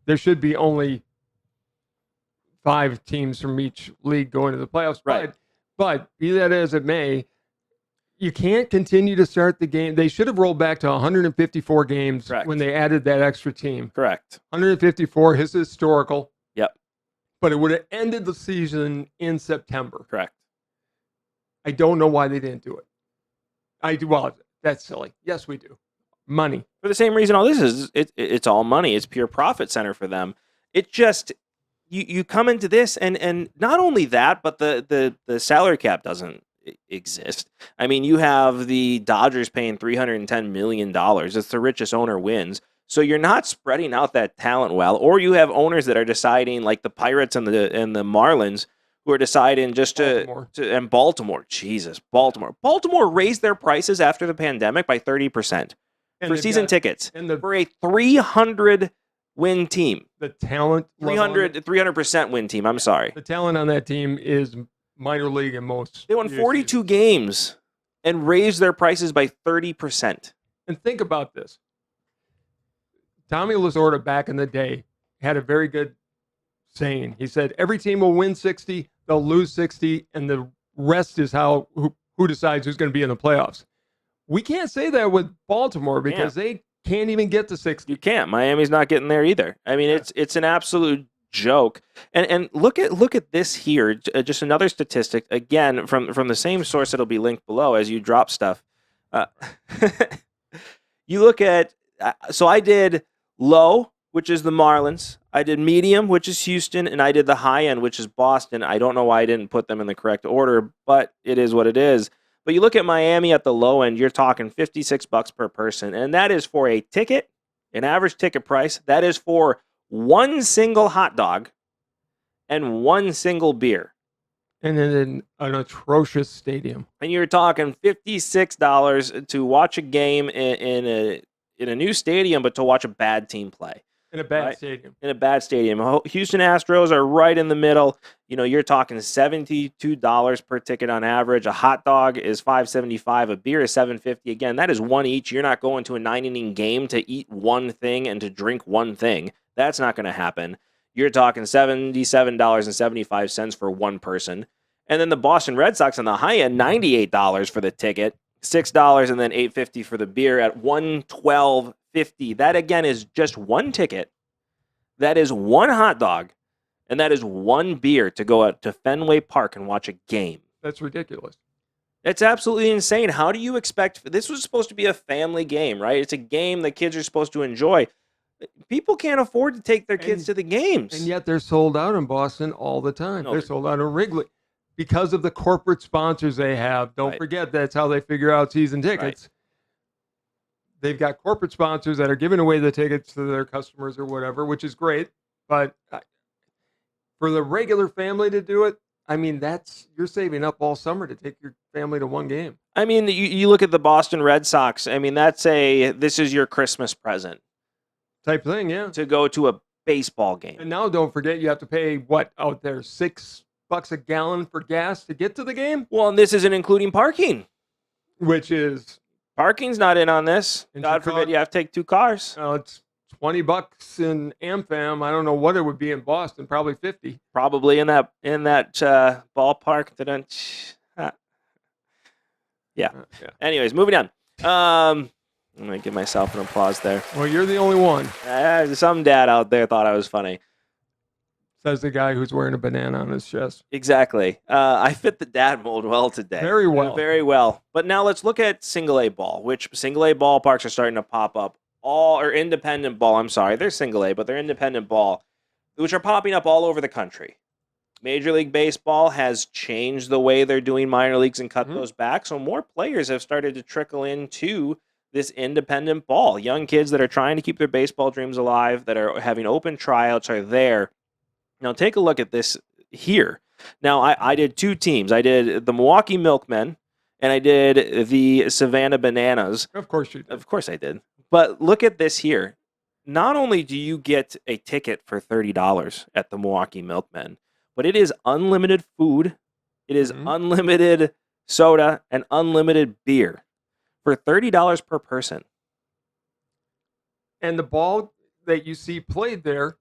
[SPEAKER 2] There should be only 5 teams from each league going to the playoffs.
[SPEAKER 1] Right.
[SPEAKER 2] But be that as it may, you can't continue to start the game. They should have rolled back to 154 games
[SPEAKER 1] Correct.
[SPEAKER 2] when they added that extra team.
[SPEAKER 1] Correct.
[SPEAKER 2] 154 is historical.
[SPEAKER 1] Yep.
[SPEAKER 2] But it would have ended the season in September.
[SPEAKER 1] Correct.
[SPEAKER 2] I don't know why they didn't do it. Well, that's silly. Yes, we do. Money.
[SPEAKER 1] For the same reason all this is, it's all money. It's pure profit center for them. It just, you come into this, and not only that, but the salary cap doesn't exist. I mean, you have the Dodgers paying $310 million. It's the richest owner wins. So you're not spreading out that talent well, or you have owners that are deciding, like the Pirates and the Marlins, who are deciding just and Baltimore. Jesus, Baltimore raised their prices after the pandemic by 30% for season tickets for a 300 win team.
[SPEAKER 2] The talent
[SPEAKER 1] 300% win team. I'm sorry.
[SPEAKER 2] The talent on that team is minor league in most.
[SPEAKER 1] They won 42 games and raised their prices by 30%.
[SPEAKER 2] And think about this. Tommy Lasorda back in the day had a very good saying. He said, every team will win 60, they'll lose 60, and the rest is who decides who's going to be in the playoffs. We can't say that with Baltimore because they can't even get to 60.
[SPEAKER 1] You can't. Miami's not getting there either. I mean, it's an absolute joke. And look at this here. Just another statistic, again, from the same source that'll be linked below as you drop stuff. You look at, so I did low, which is the Marlins. I did medium, which is Houston, and I did the high end, which is Boston. I don't know why I didn't put them in the correct order, but it is what it is. But you look at Miami at the low end, you're talking $56 per person, and that is for a ticket, an average ticket price. That is for one single hot dog and one single beer.
[SPEAKER 2] And in an atrocious stadium.
[SPEAKER 1] And you're talking $56 to watch a game in a new stadium, but to watch a bad team play.
[SPEAKER 2] In a bad stadium. In
[SPEAKER 1] a bad stadium. Houston Astros are right in the middle. You know, you're talking $72 per ticket on average. A hot dog is $5.75. A beer is $7.50. Again, that is one each. You're not going to a 9-inning game to eat one thing and to drink one thing. That's not going to happen. You're talking $77.75 for one person. And then the Boston Red Sox on the high end, $98 for the ticket. $6 and then $8.50 for the beer at $112.50. That again is just one ticket. That is one hot dog, and that is one beer to go out to Fenway Park and watch a game.
[SPEAKER 2] That's ridiculous.
[SPEAKER 1] It's absolutely insane. How do you expect this was supposed to be a family game, right? It's a game that kids are supposed to enjoy. People can't afford to take their kids to the games.
[SPEAKER 2] And yet they're sold out in Boston all the time. They're sold out in Wrigley. Because of the corporate sponsors they have. Don't forget that's how they figure out season tickets. They've got corporate sponsors that are giving away the tickets to their customers or whatever, which is great. But for the regular family to do it, I mean, you're saving up all summer to take your family to one game.
[SPEAKER 1] I mean, you look at the Boston Red Sox. I mean, this is your Christmas present.
[SPEAKER 2] Type thing, yeah.
[SPEAKER 1] To go to a baseball game.
[SPEAKER 2] And now don't forget you have to pay, what, out there, $6 a gallon for gas to get to the game?
[SPEAKER 1] Well, and this isn't including parking.
[SPEAKER 2] Which is...
[SPEAKER 1] Parking's not in on this. God forbid you have to take 2 cars.
[SPEAKER 2] It's $20 in AmFam. I don't know what it would be in Boston. Probably $50.
[SPEAKER 1] Probably in that ballpark. Yeah. Anyways, moving on. I'm going to give myself an applause there.
[SPEAKER 2] Well, you're the only one.
[SPEAKER 1] Some dad out there thought I was funny.
[SPEAKER 2] Says the guy who's wearing a banana on his chest.
[SPEAKER 1] Exactly. I fit the dad mold well today.
[SPEAKER 2] Very well.
[SPEAKER 1] Very well. But now let's look at single A ball, which single A ballparks are starting to pop up. Or independent ball, I'm sorry. They're single A, but they're independent ball, which are popping up all over the country. Major League Baseball has changed the way they're doing minor leagues and cut those back. So more players have started to trickle into this independent ball. Young kids that are trying to keep their baseball dreams alive, that are having open tryouts are there. Now, take a look at this here. Now, I did 2 teams. I did the Milwaukee Milkmen and I did the Savannah Bananas.
[SPEAKER 2] Of course you did.
[SPEAKER 1] Of course I did. But look at this here. Not only do you get a ticket for $30 at the Milwaukee Milkmen, but it is unlimited food, it is unlimited soda, and unlimited beer for $30 per person.
[SPEAKER 2] And the ball that you see played there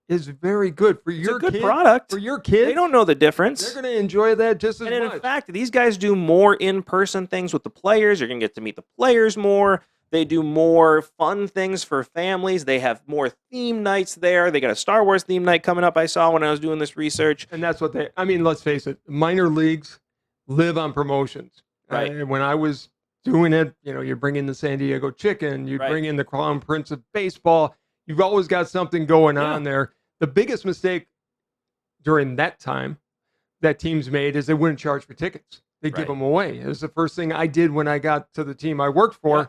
[SPEAKER 2] is very good for your
[SPEAKER 1] It's a good
[SPEAKER 2] kid,
[SPEAKER 1] product.
[SPEAKER 2] For your kids,
[SPEAKER 1] They don't know the difference.
[SPEAKER 2] They're going to enjoy that just as
[SPEAKER 1] And
[SPEAKER 2] much.
[SPEAKER 1] in fact, these guys do more in-person things with the players. You're going to get to meet the players more. They do more fun things for families. They have more theme nights there. They got a Star Wars theme night coming up, I saw when I was doing this research.
[SPEAKER 2] And that's what I mean, let's face it, minor leagues live on promotions.
[SPEAKER 1] Right.
[SPEAKER 2] When I was doing it, you bring in the San Diego Chicken, you bring in the Crown Prince of Baseball. You've always got something going on there. The biggest mistake during that time that teams made is they wouldn't charge for tickets. They'd give them away. It was the first thing I did when I got to the team I worked for.
[SPEAKER 1] Yeah.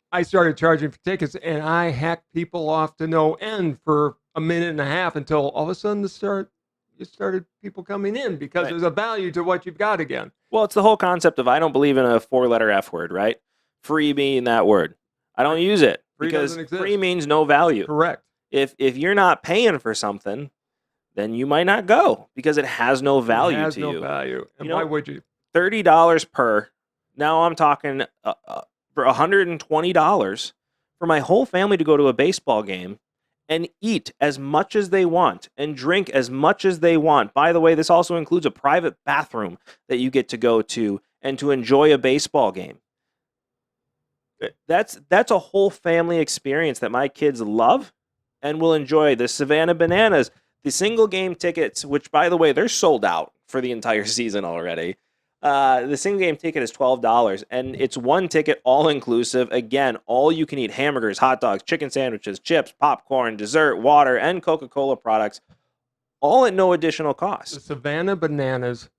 [SPEAKER 2] I started charging for tickets, and I hacked people off to no end for a minute and a half until all of a sudden you started people coming in because there's a value to what you've got again.
[SPEAKER 1] Well, it's the whole concept of I don't believe in a 4-letter F word, right? Free being that word. I don't use it because free means no value.
[SPEAKER 2] Correct.
[SPEAKER 1] If you're not paying for something, then you might not go because it has no value to you.
[SPEAKER 2] It has no value. And why would you?
[SPEAKER 1] $30 per. Now I'm talking for $120 for my whole family to go to a baseball game and eat as much as they want and drink as much as they want. By the way, this also includes a private bathroom that you get to go to and to enjoy a baseball game. That's a whole family experience that my kids love and will enjoy. The Savannah Bananas, the single game tickets, which by the way, they're sold out for the entire season already. The single game ticket is $12, and it's one ticket, all inclusive. Again, all you can eat hamburgers, hot dogs, chicken sandwiches, chips, popcorn, dessert, water, and Coca-Cola products, all at no additional cost.
[SPEAKER 2] The Savannah Bananas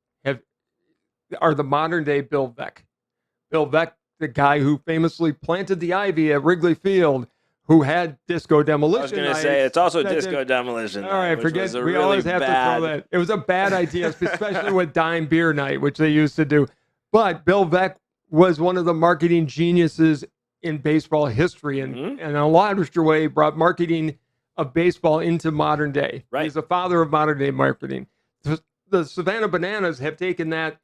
[SPEAKER 2] are the modern day Bill Veeck. Bill Veeck, the guy who famously planted the ivy at Wrigley Field, who had Disco Demolition.
[SPEAKER 1] I was going to say, it's also Disco Demolition.
[SPEAKER 2] All right, forget. We always have to throw that. It was a bad idea, especially with Dime Beer Night, which they used to do. But Bill Veeck was one of the marketing geniuses in baseball history, and in a large way brought marketing of baseball into modern day.
[SPEAKER 1] Right.
[SPEAKER 2] He's the father of modern day marketing. The Savannah Bananas have taken that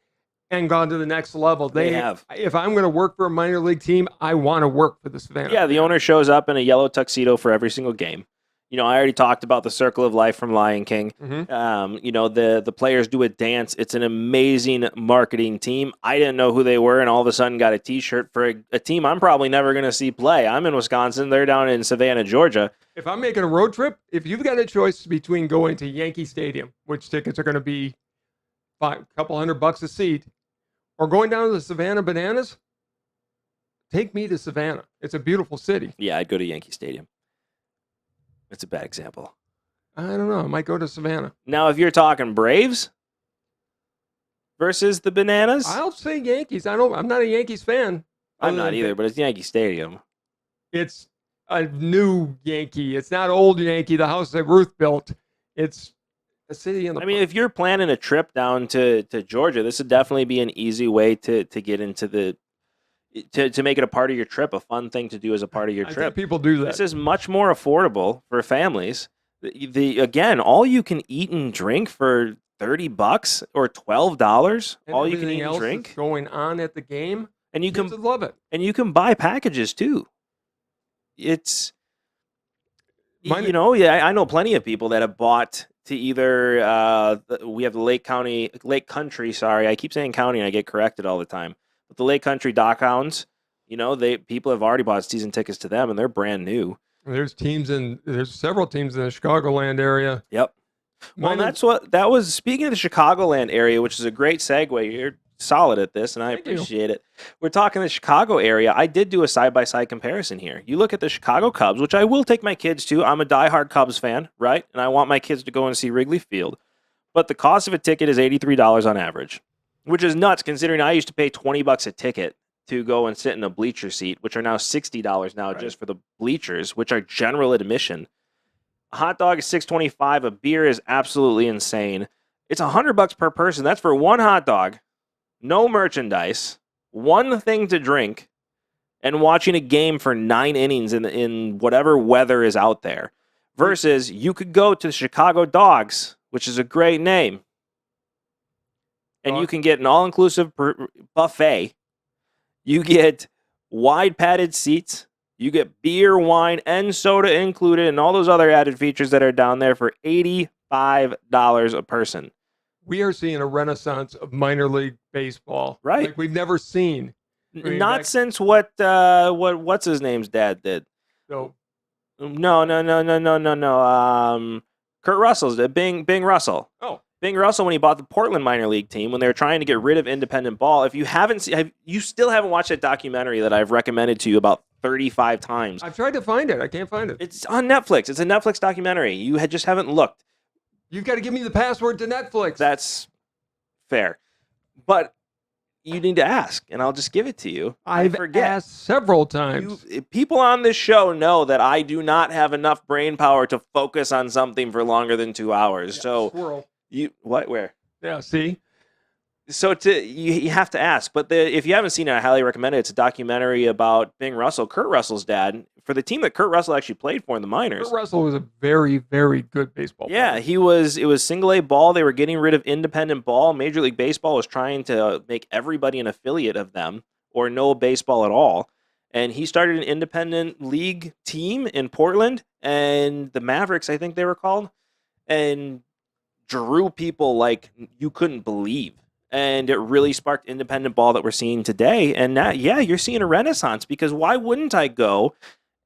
[SPEAKER 2] and gone to the next level. They have. If I'm going to work for a minor league team, I want to work for the Savannah.
[SPEAKER 1] Yeah, the owner shows up in a yellow tuxedo for every single game. I already talked about the Circle of Life from Lion King. The players do a dance. It's an amazing marketing team. I didn't know who they were, and all of a sudden got a T-shirt for a team I'm probably never going to see play. I'm in Wisconsin. They're down in Savannah, Georgia.
[SPEAKER 2] If I'm making a road trip, if you've got a choice between going to Yankee Stadium, which tickets are going to be a couple $100 a seat, or going down to the Savannah Bananas, take me to Savannah. It's a beautiful city.
[SPEAKER 1] Yeah, I'd go to Yankee Stadium. It's a bad example.
[SPEAKER 2] I don't know. I might go to Savannah.
[SPEAKER 1] Now, if you're talking Braves versus the Bananas,
[SPEAKER 2] I'll say Yankees. I'm not a Yankees fan.
[SPEAKER 1] I'm not either, but it's Yankee Stadium.
[SPEAKER 2] It's a new Yankee. It's not old Yankee, the house that Ruth built. It's a city in the
[SPEAKER 1] if you're planning a trip down to Georgia, this would definitely be an easy way to get into to make it a part of your trip, a fun thing to do as a part of your trip.
[SPEAKER 2] I think people do that.
[SPEAKER 1] This is much more affordable for families. Again, all you can eat and drink for $30 or $12.
[SPEAKER 2] And
[SPEAKER 1] all you can eat and drink
[SPEAKER 2] that's going on at the game,
[SPEAKER 1] and you can
[SPEAKER 2] love it.
[SPEAKER 1] And you can buy packages too. It's I know plenty of people that have bought to either we have the Lake Country. Sorry, I keep saying county and I get corrected all the time. But the Lake Country Dockhounds, people have already bought season tickets to them and they're brand new.
[SPEAKER 2] There's several teams in the Chicagoland area.
[SPEAKER 1] Yep. Well, that was speaking of the Chicagoland area, which is a great segue. You're solid at this, and I appreciate it. We're talking the Chicago area. I did do a side-by-side comparison here. You look at the Chicago Cubs, which I will take my kids to. I'm a diehard Cubs fan, right? And I want my kids to go and see Wrigley Field. But the cost of a ticket is $83 on average, which is nuts considering I used to pay $20 a ticket to go and sit in a bleacher seat, which are now $60 now just for the bleachers, which are general admission. A hot dog is $6.25. A beer is absolutely insane. It's $100 per person. That's for one hot dog. No merchandise. one thing to drink, and watching a game for 9 innings in whatever weather is out there, versus you could go to the Chicago Dogs, which is a great name, and you can get an all-inclusive buffet. You get wide padded seats. You get beer, wine, and soda included, and all those other added features that are down there for $85 a person.
[SPEAKER 2] We are seeing a renaissance of minor league baseball,
[SPEAKER 1] right?
[SPEAKER 2] Like we've never seen.
[SPEAKER 1] Not since what's his name's dad did.
[SPEAKER 2] So
[SPEAKER 1] no. Kurt Russell's did. Bing Russell.
[SPEAKER 2] Oh.
[SPEAKER 1] Bing Russell, when he bought the Portland minor league team, when they were trying to get rid of independent ball. If you haven't seen, you still haven't watched that documentary that I've recommended to you about 35 times.
[SPEAKER 2] I've tried to find it. I can't find it.
[SPEAKER 1] It's on Netflix. It's a Netflix documentary. You just haven't looked.
[SPEAKER 2] You've got to give me the password to Netflix.
[SPEAKER 1] That's fair. But you need to ask, and I'll just give it to you.
[SPEAKER 2] I've asked several times.
[SPEAKER 1] People on this show know that I do not have enough brain power to focus on something for longer than 2 hours. So
[SPEAKER 2] squirrel.
[SPEAKER 1] Where?
[SPEAKER 2] Yeah, see?
[SPEAKER 1] So you have to ask. But if you haven't seen it, I highly recommend it. It's a documentary about Bing Russell, Kurt Russell's dad, for the team that Kurt Russell actually played for in the minors.
[SPEAKER 2] Kurt Russell was a very, very good baseball player.
[SPEAKER 1] Yeah, it was single A ball. They were getting rid of independent ball. Major League Baseball was trying to make everybody an affiliate of them or no baseball at all. And he started an independent league team in Portland, and the Mavericks, I think they were called, and drew people like you couldn't believe. And it really sparked independent ball that we're seeing today. And now, yeah, you're seeing a renaissance, because why wouldn't I go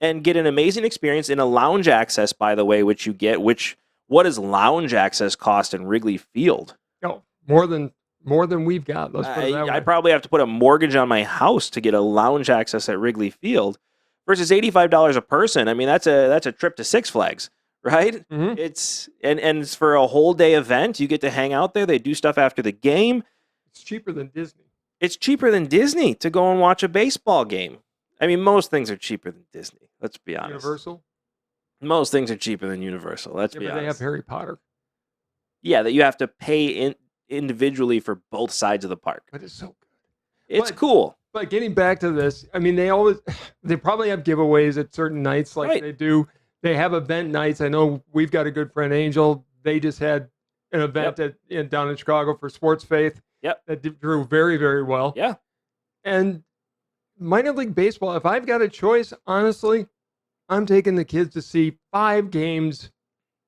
[SPEAKER 1] and get an amazing experience in a lounge access, by the way, which you get, what does lounge access cost in Wrigley Field?
[SPEAKER 2] Oh, more than we've got. Let's put it that way.
[SPEAKER 1] I probably have to put a mortgage on my house to get a lounge access at Wrigley Field versus $85 a person. I mean, that's a trip to Six Flags. Right?
[SPEAKER 2] Mm-hmm.
[SPEAKER 1] It's and for a whole day event, you get to hang out there. They do stuff after the game.
[SPEAKER 2] It's cheaper than Disney.
[SPEAKER 1] It's cheaper than Disney to go and watch a baseball game. I mean, most things are cheaper than Disney. Let's be honest.
[SPEAKER 2] Universal?
[SPEAKER 1] Most things are cheaper than Universal. Let's be honest.
[SPEAKER 2] They have Harry Potter.
[SPEAKER 1] Yeah, that you have to pay individually for both sides of the park.
[SPEAKER 2] But it's so good.
[SPEAKER 1] It's cool.
[SPEAKER 2] But getting back to this, I mean, they probably have giveaways at certain nights like they do. They have event nights. I know we've got a good friend, Angel. They just had an event down in Chicago for Sports Faith.
[SPEAKER 1] Yep.
[SPEAKER 2] That drew very, very well.
[SPEAKER 1] Yeah.
[SPEAKER 2] And minor league baseball, if I've got a choice, honestly, I'm taking the kids to see 5 games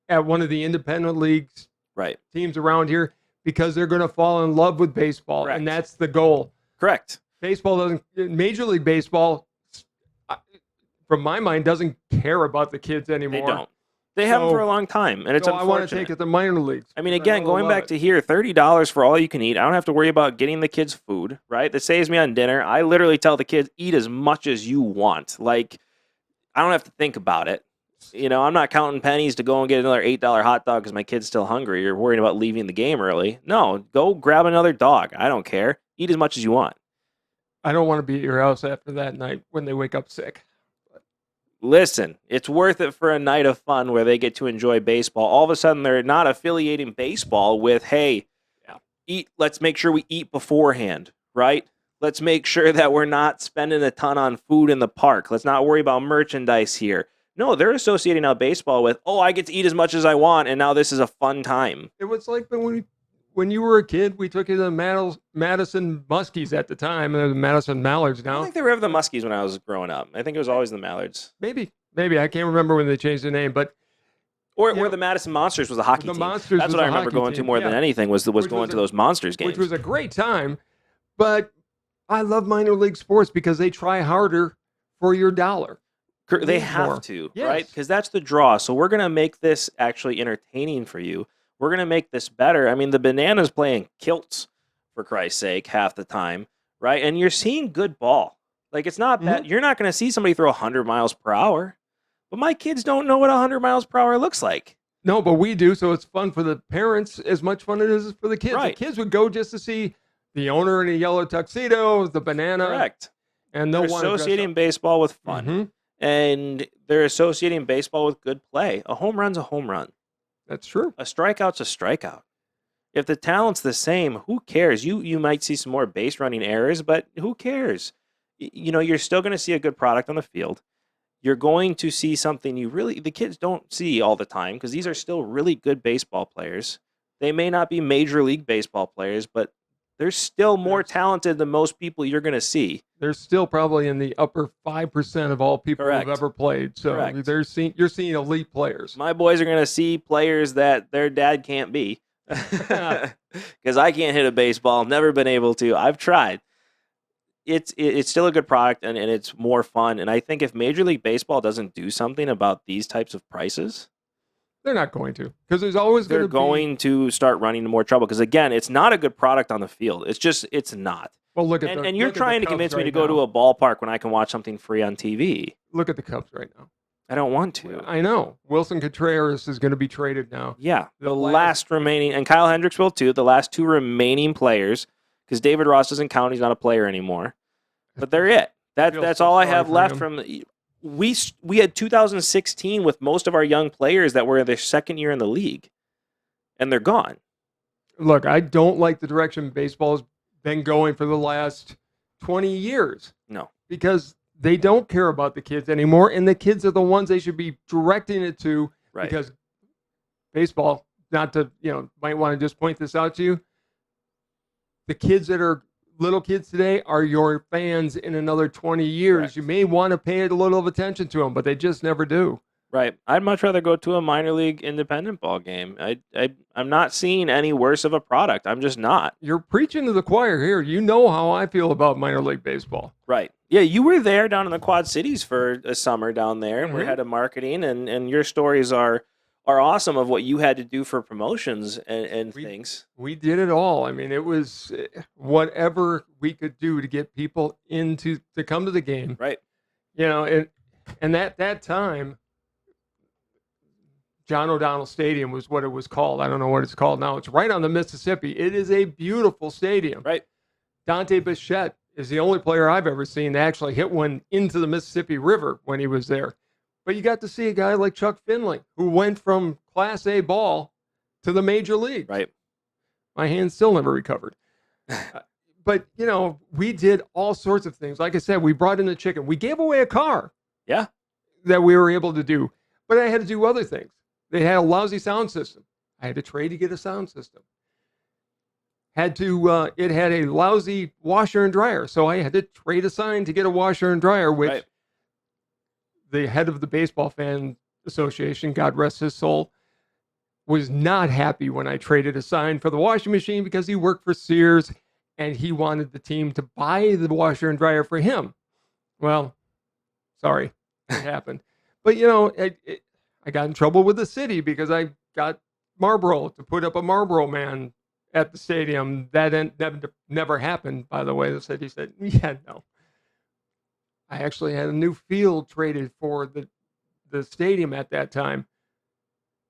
[SPEAKER 2] at one of the independent leagues teams around here, because they're going to fall in love with baseball.
[SPEAKER 1] Correct.
[SPEAKER 2] And that's the goal.
[SPEAKER 1] Correct.
[SPEAKER 2] Major League Baseball, from my mind, doesn't care about the kids anymore.
[SPEAKER 1] They don't. They haven't for a long time, and it's unfortunate.
[SPEAKER 2] I want to take it to minor leagues.
[SPEAKER 1] I mean, again, going back to here, $30 for all you can eat. I don't have to worry about getting the kids food, right? That saves me on dinner. I literally tell the kids, eat as much as you want. Like, I don't have to think about it. You know, I'm not counting pennies to go and get another $8 hot dog because my kid's still hungry or worrying about leaving the game early. No, go grab another dog. I don't care. Eat as much as you want.
[SPEAKER 2] I don't want to be at your house after that night when they wake up sick.
[SPEAKER 1] Listen, it's worth it for a night of fun where they get to enjoy baseball. All of a sudden, they're not affiliating baseball with, hey, eat. Let's make sure we eat beforehand, right? Let's make sure that we're not spending a ton on food in the park. Let's not worry about merchandise here. No, they're associating now baseball with, I get to eat as much as I want, and now this is a fun time.
[SPEAKER 2] It was like when you were a kid, we took you to the Madison Muskies at the time, and the Madison Mallards now.
[SPEAKER 1] I don't think they were ever the Muskies when I was growing up. I think it was always the Mallards.
[SPEAKER 2] Maybe. I can't remember when they changed the name, but...
[SPEAKER 1] Or the Madison Monsters was a hockey team. That's what I remember going to more than anything, was going to those Monsters games.
[SPEAKER 2] Which was a great time, but I love minor league sports because they try harder for your dollar.
[SPEAKER 1] They have to, right? Because that's the draw. So we're going to make this actually entertaining for you. We're going to make this better. I mean, the Bananas playing kilts, for Christ's sake, half the time, right? And you're seeing good ball. Like, it's not bad. You're not going to see somebody throw 100 miles per hour. But my kids don't know what 100 miles per hour looks like.
[SPEAKER 2] No, but we do, so it's fun for the parents as much fun it is for the kids.
[SPEAKER 1] Right.
[SPEAKER 2] The kids would go just to see the owner in a yellow tuxedo, the banana.
[SPEAKER 1] Correct.
[SPEAKER 2] And
[SPEAKER 1] they're associating baseball with fun.
[SPEAKER 2] Mm-hmm.
[SPEAKER 1] And they're associating baseball with good play. A home run's a home run.
[SPEAKER 2] That's true.
[SPEAKER 1] A strikeout's a strikeout. If the talent's the same, who cares? You might see some more base running errors, but who cares? You're still going to see a good product on the field. You're going to see something the kids don't see all the time because these are still really good baseball players. They may not be major league baseball players, but they're still more talented than most people you're going to see.
[SPEAKER 2] They're still probably in the upper 5% of all people
[SPEAKER 1] Correct.
[SPEAKER 2] who've ever played. So
[SPEAKER 1] Correct.
[SPEAKER 2] you're seeing elite players.
[SPEAKER 1] My boys are going to see players that their dad can't be because I can't hit a baseball. Never been able to. I've tried. It's still a good product and it's more fun. And I think if Major League Baseball doesn't do something about these types of prices,
[SPEAKER 2] they're not going to, because there's always
[SPEAKER 1] they're going to start running into more trouble. Because again, it's not a good product on the field. It's not.
[SPEAKER 2] Well, look at
[SPEAKER 1] and you're trying to convince me to go to a ballpark when I can watch something free on TV.
[SPEAKER 2] Look at the Cubs right now.
[SPEAKER 1] I don't want to.
[SPEAKER 2] I know. Wilson Contreras is going to be traded now.
[SPEAKER 1] Yeah, the last remaining, and Kyle Hendricks will too. The last two remaining players, because David Ross doesn't count; he's not a player anymore. But they're it. That's all I have left from. We had 2016 with most of our young players that were in their second year in the league, and they're gone.
[SPEAKER 2] Look, I don't like the direction baseball's been going for the last 20 years.
[SPEAKER 1] No,
[SPEAKER 2] because they don't care about the kids anymore, and the kids are the ones they should be directing it to.
[SPEAKER 1] Right.
[SPEAKER 2] Because baseball, not to, might want to just point this out to you, the kids that are little kids today are your fans in another 20 years.
[SPEAKER 1] Correct.
[SPEAKER 2] You may want to pay a little of attention to them, but they just never do.
[SPEAKER 1] Right. I'd much rather go to a minor league independent ball game. I'm not seeing any worse of a product. I'm just not.
[SPEAKER 2] You're preaching to the choir here. You know how I feel about minor league baseball.
[SPEAKER 1] Right. Yeah, you were there down in the Quad Cities for a summer down there.
[SPEAKER 2] Mm-hmm.
[SPEAKER 1] We're head of marketing, and your stories are awesome of what you had to do for promotions and things.
[SPEAKER 2] We did it all. I mean, it was whatever we could do to get people to come to the game.
[SPEAKER 1] Right.
[SPEAKER 2] And that time, John O'Donnell Stadium was what it was called. I don't know what it's called now. It's right on the Mississippi. It is a beautiful stadium.
[SPEAKER 1] Right.
[SPEAKER 2] Dante Bichette is the only player I've ever seen to actually hit one into the Mississippi River when he was there. But you got to see a guy like Chuck Finley, who went from Class A ball to the major league.
[SPEAKER 1] Right.
[SPEAKER 2] My hand still never recovered. But, we did all sorts of things. Like I said, we brought in the chicken. We gave away a car.
[SPEAKER 1] Yeah.
[SPEAKER 2] That we were able to do. But I had to do other things. They had a lousy sound system. I had to trade to get a sound system. It had a lousy washer and dryer. So I had to trade a sign to get a washer and dryer, which the head of the Baseball Fan Association, God rest his soul, was not happy when I traded a sign for the washing machine because he worked for Sears and he wanted the team to buy the washer and dryer for him. Well, sorry, it happened. But, I got in trouble with the city because I got Marlboro to put up a Marlboro man at the stadium. That never happened, by the way. The city said, yeah, no. I actually had a new field traded for the stadium at that time.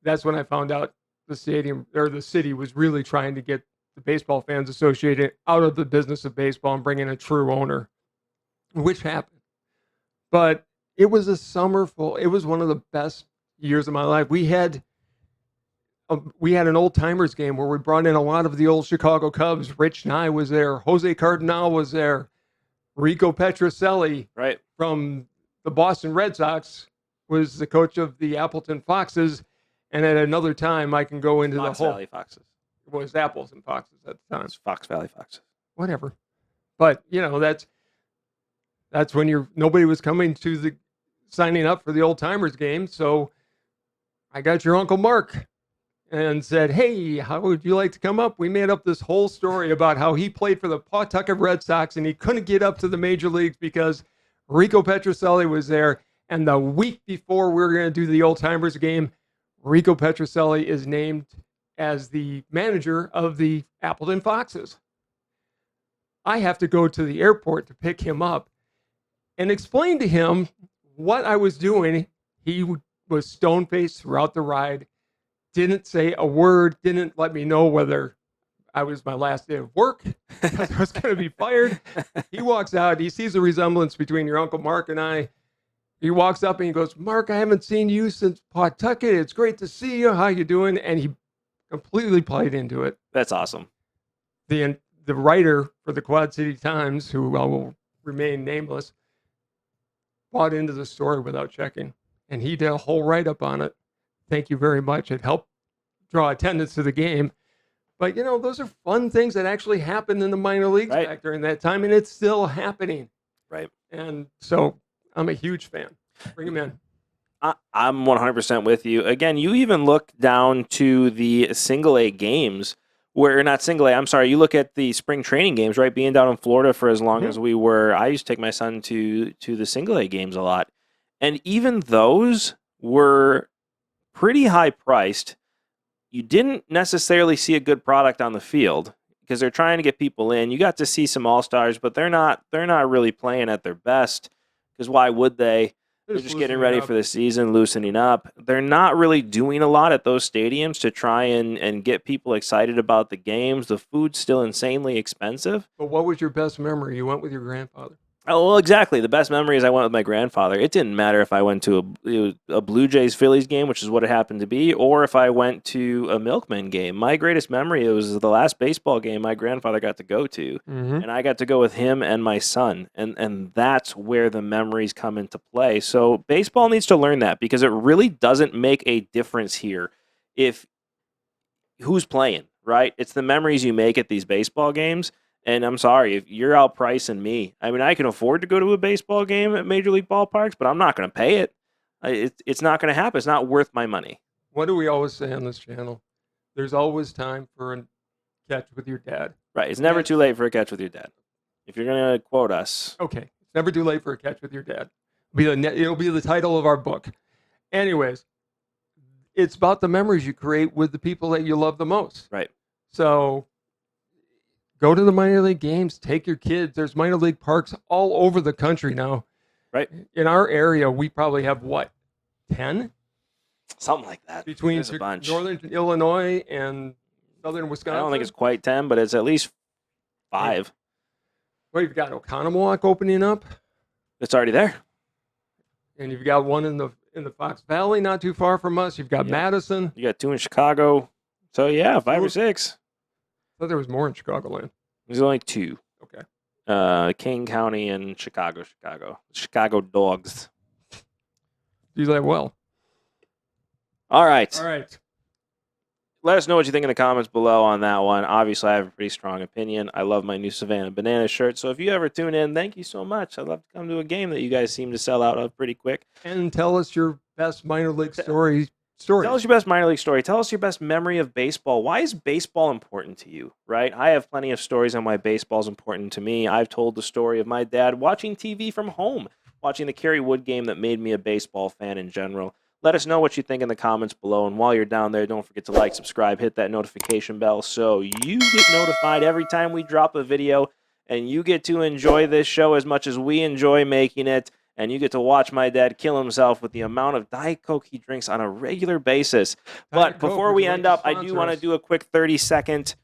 [SPEAKER 2] That's when I found out the city was really trying to get the Baseball Fans Association out of the business of baseball and bring in a true owner, which happened. But it was a summer full. It was one of the best years of my life. We had an old timers game where we brought in a lot of the old Chicago Cubs. Rich Nye was there. Jose Cardinal was there. Rico Petrocelli from the Boston Red Sox was the coach of the Appleton Foxes. And at another time, I can go into
[SPEAKER 1] Fox
[SPEAKER 2] the whole.
[SPEAKER 1] Valley Foxes.
[SPEAKER 2] It was Apples and Foxes at the time.
[SPEAKER 1] It's Fox Valley Foxes.
[SPEAKER 2] Whatever. But, that's when nobody was coming to signing up for the old timers game. So I got your Uncle Mark and said, hey, how would you like to come up? We made up this whole story about how he played for the Pawtucket Red Sox and he couldn't get up to the major leagues because Rico Petrocelli was there. And the week before we were going to do the old timers game, Rico Petrocelli is named as the manager of the Appleton Foxes. I have to go to the airport to pick him up and explain to him what I was doing. He was stone-faced throughout the ride, didn't say a word, didn't let me know whether I was my last day of work, because I was going to be fired. He walks out, he sees the resemblance between your Uncle Mark and I. He walks up and he goes, Mark, I haven't seen you since Pawtucket. It's great to see you. How you doing? And he completely played into it.
[SPEAKER 1] That's awesome.
[SPEAKER 2] The writer for the Quad City Times, who I will remain nameless, bought into the story without checking, and he did a whole write-up on it. Thank you very much. It helped draw attendance to the game. But, those are fun things that actually happened in the minor leagues back during that time, and it's still happening.
[SPEAKER 1] Right.
[SPEAKER 2] And so I'm a huge fan. Bring him in.
[SPEAKER 1] I'm 100% with you. Again, you even look down to the single A games, not single A, I'm sorry, you look at the spring training games, right? Being down in Florida for as long as we were, I used to take my son to the single A games a lot. And even those were pretty high priced. You didn't necessarily see a good product on the field because they're trying to get people in. You got to see some all-stars, but they're not really playing at their best because why would they? They're just getting ready for the season, loosening up. They're not really doing a lot at those stadiums to try and get people excited about the games. The food's still insanely expensive.
[SPEAKER 2] But what was your best memory? You went with your grandfather.
[SPEAKER 1] Oh, well, exactly. The best memory is I went with my grandfather. It didn't matter if I went to a Blue Jays-Phillies game, which is what it happened to be, or if I went to a Milkman game. My greatest memory, it was the last baseball game my grandfather got to go to, and I got to go with him and my son, and that's where the memories come into play. So baseball needs to learn that because it really doesn't make a difference here if who's playing, right? It's the memories you make at these baseball games. And I'm sorry, if you're outpricing me, I mean, I can afford to go to a baseball game at Major League ballparks, but I'm not going to pay it. It's not going to happen. It's not worth my money.
[SPEAKER 2] What do we always say on this channel? There's always time for a catch with your dad.
[SPEAKER 1] Right. It's never too late for a catch with your dad. If you're going to quote us.
[SPEAKER 2] Okay. It's never too late for a catch with your dad. It'll be the title of our book. Anyways, it's about the memories you create with the people that you love the most.
[SPEAKER 1] Right.
[SPEAKER 2] So go to the minor league games, take your kids. There's minor league parks all over the country now.
[SPEAKER 1] Right.
[SPEAKER 2] In our area, we probably have 10?
[SPEAKER 1] Something like that.
[SPEAKER 2] Between
[SPEAKER 1] There's a bunch.
[SPEAKER 2] northern Illinois and southern Wisconsin.
[SPEAKER 1] I don't think it's quite 10, but it's at least 5.
[SPEAKER 2] Well, you've got Oconomowoc opening up.
[SPEAKER 1] It's already there.
[SPEAKER 2] And you've got one in the Fox Valley, not too far from us. You've got Madison.
[SPEAKER 1] You got 2 in Chicago. So, yeah, 5 or 6.
[SPEAKER 2] I thought there was more in Chicagoland.
[SPEAKER 1] There's only 2.
[SPEAKER 2] Okay.
[SPEAKER 1] King County and Chicago. Chicago Dogs.
[SPEAKER 2] Do that well.
[SPEAKER 1] All right. Let us know what you think in the comments below on that one. Obviously, I have a pretty strong opinion. I love my new Savannah Banana shirt. So if you ever tune in, thank you so much. I'd love to come to a game that you guys seem to sell out of pretty quick.
[SPEAKER 2] And tell us your best minor league story. Tell
[SPEAKER 1] us your best minor league story. Tell us your best memory of baseball. Why is baseball important to you, right? I have plenty of stories on why baseball is important to me. I've told the story of my dad watching TV from home, watching the Kerry Wood game that made me a baseball fan in general. Let us know what you think in the comments below. And while you're down there, don't forget to like, subscribe, hit that notification bell so you get notified every time we drop a video and you get to enjoy this show as much as we enjoy making it. And you get to watch my dad kill himself with the amount of Diet Coke he drinks on a regular basis. But before we end up, I do want to do a quick 30-second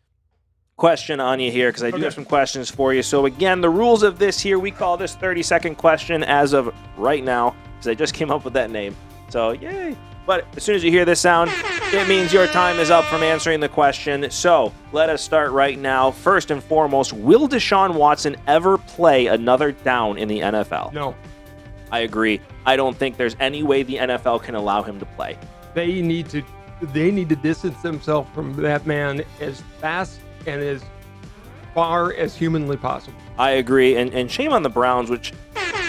[SPEAKER 1] question on you here because I do have some questions for you. So again, the rules of this here, we call this 30-second question as of right now because I just came up with that name. So yay. But as soon as you hear this sound, it means your time is up from answering the question. So let us start right now. First and foremost, will Deshaun Watson ever play another down in the NFL?
[SPEAKER 2] No.
[SPEAKER 1] I agree. I don't think there's any way the NFL can allow him to play.
[SPEAKER 2] They need to distance themselves from that man as fast and as far as humanly possible.
[SPEAKER 1] I agree. And shame on the Browns, which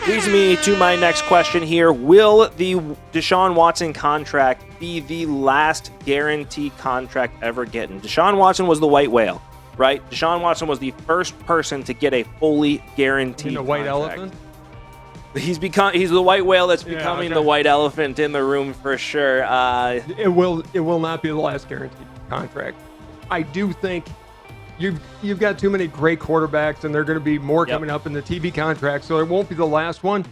[SPEAKER 1] leads me to my next question here. Will the Deshaun Watson contract be the last guaranteed contract ever getting? Deshaun Watson was the white whale, right? Deshaun Watson was the first person to get a fully guaranteed
[SPEAKER 2] a white
[SPEAKER 1] contract.
[SPEAKER 2] elephant?
[SPEAKER 1] He's the white whale that's becoming the white elephant in the room for sure.
[SPEAKER 2] It will not be the last guaranteed contract. I do think you've got too many great quarterbacks, and there are going to be more coming up in the TV contract, so it won't be the last one.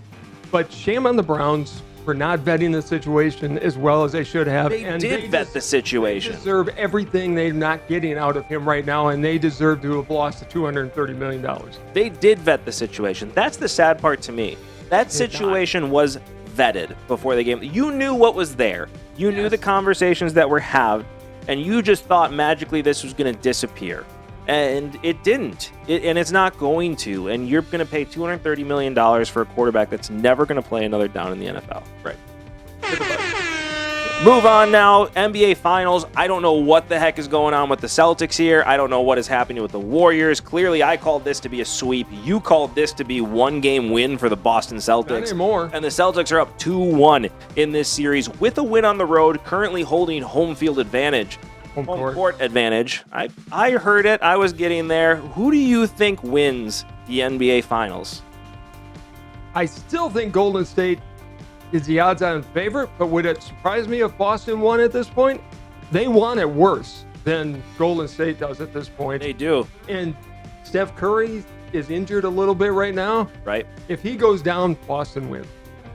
[SPEAKER 2] But shame on the Browns for not vetting the situation as well as they should have.
[SPEAKER 1] They did vet the situation.
[SPEAKER 2] They deserve everything they're not getting out of him right now, and they deserve to have lost the $230 million.
[SPEAKER 1] They did vet the situation. That's the sad part to me. That situation was vetted before the game. You knew what was there. You knew the conversations that were had. and you just thought magically this was going to disappear. And it didn't. And it's not going to. And you're going to pay $230 million for a quarterback that's never going to play another down in the NFL.
[SPEAKER 2] Right.
[SPEAKER 1] Move on now. NBA Finals. I don't know what the heck is going on with the Celtics here. I don't know what is happening with the Warriors. Clearly, I called this to be a sweep. You called this to be one-game win for the Boston Celtics.
[SPEAKER 2] Not anymore.
[SPEAKER 1] And the Celtics are up 2-1 in this series with a win on the road, currently holding home field advantage. Home court advantage. I heard it. I was getting there. Who do you think wins the NBA Finals?
[SPEAKER 2] I still think Golden State is the odds-on favorite, but would it surprise me if Boston won at this point? They want it worse than Golden State does at this point.
[SPEAKER 1] They do.
[SPEAKER 2] And Steph Curry is injured a little bit right now.
[SPEAKER 1] Right.
[SPEAKER 2] If he goes down, Boston wins.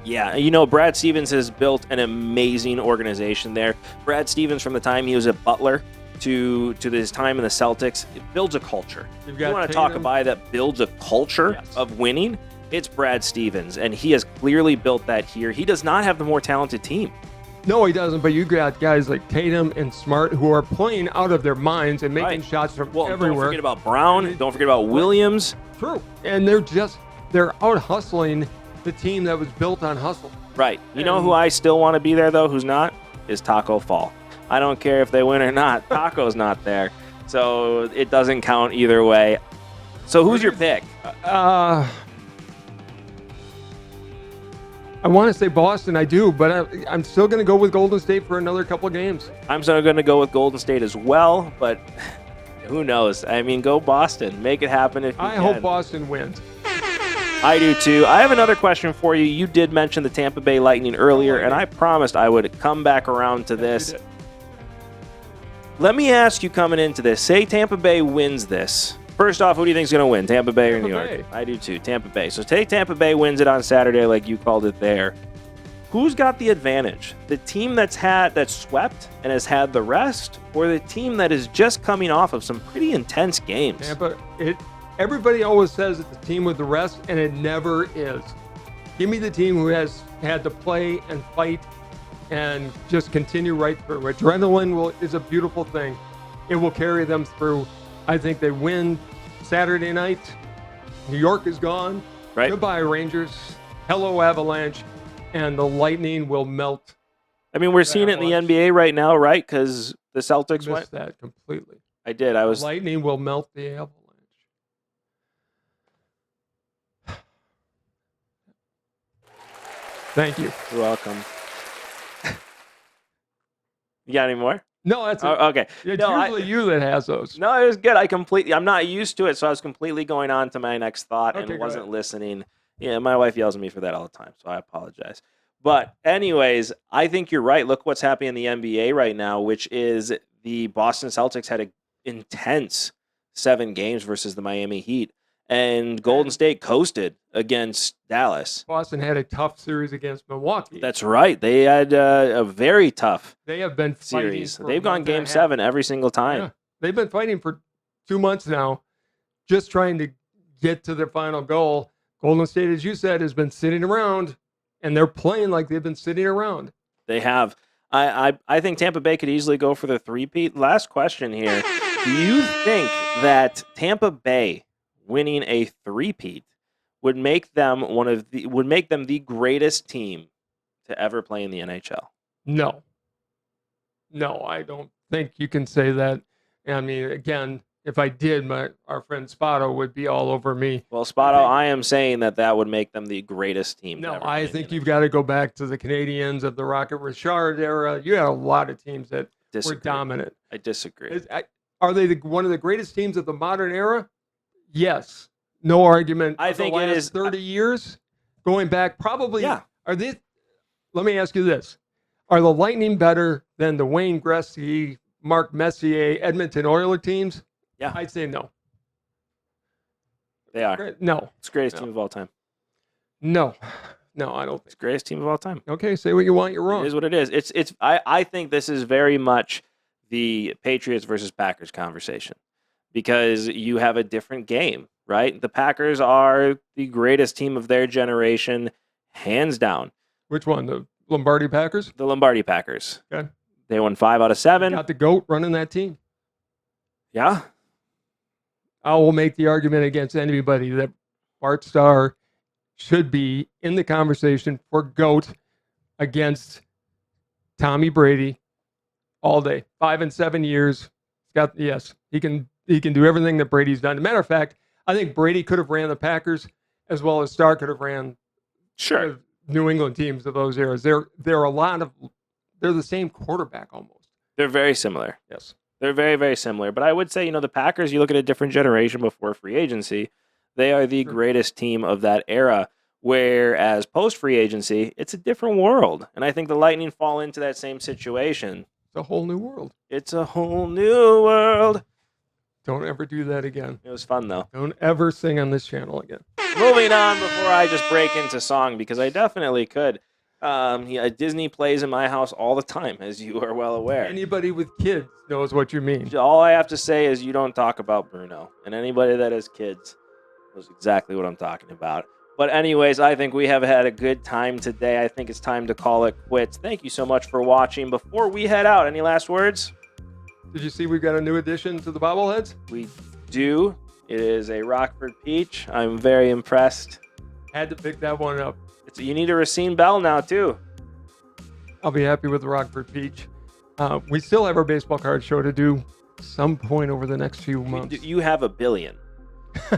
[SPEAKER 1] Yeah, you know, Brad Stevens has built an amazing organization there. Brad Stevens, from the time he was at Butler to his time in the Celtics, it builds a culture. You want to talk about that builds a culture of winning? It's Brad Stevens, and he has clearly built that here. He does not have the more talented team.
[SPEAKER 2] No, he doesn't, but you got guys like Tatum and Smart who are playing out of their minds and making shots from everywhere.
[SPEAKER 1] Don't forget about Brown. Don't forget about Williams.
[SPEAKER 2] True. And they're out hustling the team that was built on hustle.
[SPEAKER 1] Right. You know who I still want to be there, though, who's not? Is Taco Fall. I don't care if they win or not. Taco's not there. So it doesn't count either way. So who's your pick?
[SPEAKER 2] I want to say Boston, I do, but I'm still going to go with Golden State for another couple of games.
[SPEAKER 1] I'm still going to go with Golden State as well, but who knows? I mean, go Boston. Make it happen if you can.
[SPEAKER 2] I hope Boston wins.
[SPEAKER 1] I do too. I have another question for you. You did mention the Tampa Bay Lightning earlier, and I promised I would come back around to this. Let me ask you coming into this. Say Tampa Bay wins this. First off, who do you think is going to win, Tampa Bay or New York? I do too, Tampa Bay. So take Tampa Bay wins it on Saturday like you called it there. Who's got the advantage? The team that's swept and has had the rest, or the team that is just coming off of some pretty intense games?
[SPEAKER 2] Tampa, everybody always says it's the team with the rest, and it never is. Give me the team who has had to play and fight and just continue right through. Adrenaline is a beautiful thing. It will carry them through. I think they win Saturday night. New York is gone.
[SPEAKER 1] Right.
[SPEAKER 2] Goodbye, Rangers. Hello, Avalanche. And the Lightning will melt.
[SPEAKER 1] I mean, we're seeing it in the NBA right now, right? Because the Celtics
[SPEAKER 2] missed that completely.
[SPEAKER 1] I did.
[SPEAKER 2] The Lightning will melt the Avalanche. Thank you.
[SPEAKER 1] You're welcome. You got any more?
[SPEAKER 2] No, that's it.
[SPEAKER 1] Okay.
[SPEAKER 2] It's usually you that has those.
[SPEAKER 1] No, it was good. I'm not used to it, so I was completely going on to my next thought and wasn't listening. Yeah, my wife yells at me for that all the time, so I apologize. But anyways, I think you're right. Look what's happening in the NBA right now, which is the Boston Celtics had an intense 7 games versus the Miami Heat. And Golden State coasted against Dallas.
[SPEAKER 2] Boston had a tough series against Milwaukee.
[SPEAKER 1] That's right. They had a very tough
[SPEAKER 2] They have been
[SPEAKER 1] series. They've gone Game 7 every single time.
[SPEAKER 2] Yeah. They've been fighting for 2 months now, just trying to get to their final goal. Golden State, as you said, has been sitting around, and they're playing like they've been sitting around.
[SPEAKER 1] They have. I think Tampa Bay could easily go for the three-peat. Last question here. Do you think that Tampa Bay winning a three-peat would make them the greatest team to ever play in the NHL?
[SPEAKER 2] No, I don't think you can say that. I mean, again, if I did, our friend Spotto would be all over me.
[SPEAKER 1] Well, Spotto, I am saying that would make them the greatest team.
[SPEAKER 2] No, I think you've got to go back to the Canadiens of the Rocket Richard era. You had a lot of teams that were dominant.
[SPEAKER 1] I disagree.
[SPEAKER 2] Are they one of the greatest teams of the modern era? Yes. No argument.
[SPEAKER 1] I think
[SPEAKER 2] it
[SPEAKER 1] is
[SPEAKER 2] 30 years going back. Probably.
[SPEAKER 1] Yeah.
[SPEAKER 2] Let me ask you this. Are the Lightning better than the Wayne Gretzky, Mark Messier, Edmonton Oilers teams?
[SPEAKER 1] Yeah.
[SPEAKER 2] I'd say no.
[SPEAKER 1] They are.
[SPEAKER 2] No.
[SPEAKER 1] It's the greatest team of all time.
[SPEAKER 2] No, I don't think.
[SPEAKER 1] It's the greatest team of all time.
[SPEAKER 2] Okay, say what you want. You're wrong.
[SPEAKER 1] It is what it is. I think this is very much the Patriots versus Packers conversation because you have a different game, right? The Packers are the greatest team of their generation, hands down.
[SPEAKER 2] Which one? The Lombardi Packers?
[SPEAKER 1] The Lombardi Packers.
[SPEAKER 2] Okay.
[SPEAKER 1] They won 5 out of 7.
[SPEAKER 2] Got the GOAT running that team.
[SPEAKER 1] Yeah.
[SPEAKER 2] I will make the argument against anybody that Bart Starr should be in the conversation for GOAT against Tommy Brady all day. 5 and 7 years. He can do everything that Brady's done. As a matter of fact, I think Brady could have ran the Packers as well as Starr could have ran
[SPEAKER 1] Sure.
[SPEAKER 2] New England teams of those eras. They're the same quarterback almost.
[SPEAKER 1] They're very similar.
[SPEAKER 2] Yes.
[SPEAKER 1] They're very, very similar. But I would say, the Packers, you look at a different generation before free agency, they are the greatest team of that era. Whereas post-free agency, it's a different world. And I think the Lightning fall into that same situation.
[SPEAKER 2] It's a whole new world.
[SPEAKER 1] It's a whole new world.
[SPEAKER 2] Don't ever do that again.
[SPEAKER 1] It was fun, though.
[SPEAKER 2] Don't ever sing on this channel again.
[SPEAKER 1] Moving on before I just break into song, because I definitely could. Disney plays in my house all the time, as you are well aware.
[SPEAKER 2] Anybody with kids knows what you mean.
[SPEAKER 1] All I have to say is you don't talk about Bruno. And anybody that has kids knows exactly what I'm talking about. But anyways, I think we have had a good time today. I think it's time to call it quits. Thank you so much for watching. Before we head out, any last words?
[SPEAKER 2] Did you see we've got a new addition to the bobbleheads?
[SPEAKER 1] We do. It is a Rockford Peach. I'm very impressed.
[SPEAKER 2] Had to pick that one up.
[SPEAKER 1] You need a Racine Bell now, too.
[SPEAKER 2] I'll be happy with the Rockford Peach. We still have our baseball card show to do some point over the next few months.
[SPEAKER 1] You have a billion.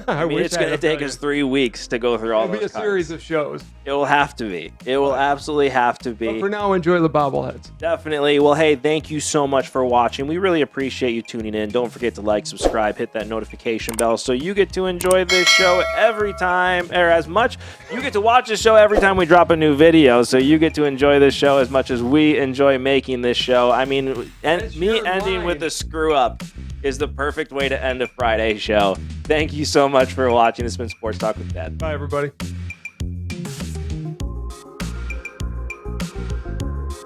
[SPEAKER 2] I mean,
[SPEAKER 1] it's going to take us 3 weeks to go through all those
[SPEAKER 2] It'll be a
[SPEAKER 1] cards.
[SPEAKER 2] series of shows.
[SPEAKER 1] It will have to be. It will absolutely have to be.
[SPEAKER 2] But for now, enjoy the bobbleheads.
[SPEAKER 1] Definitely. Well, hey, thank you so much for watching. We really appreciate you tuning in. Don't forget to like, subscribe, hit that notification bell so you get to enjoy this show every time, or as much. You get to watch the show every time we drop a new video, so you get to enjoy this show as much as we enjoy making this show. I mean, ending with a screw up is the perfect way to end a Friday show. Thank you so much for watching. This has been Sports Talk with Dad.
[SPEAKER 2] Bye, everybody.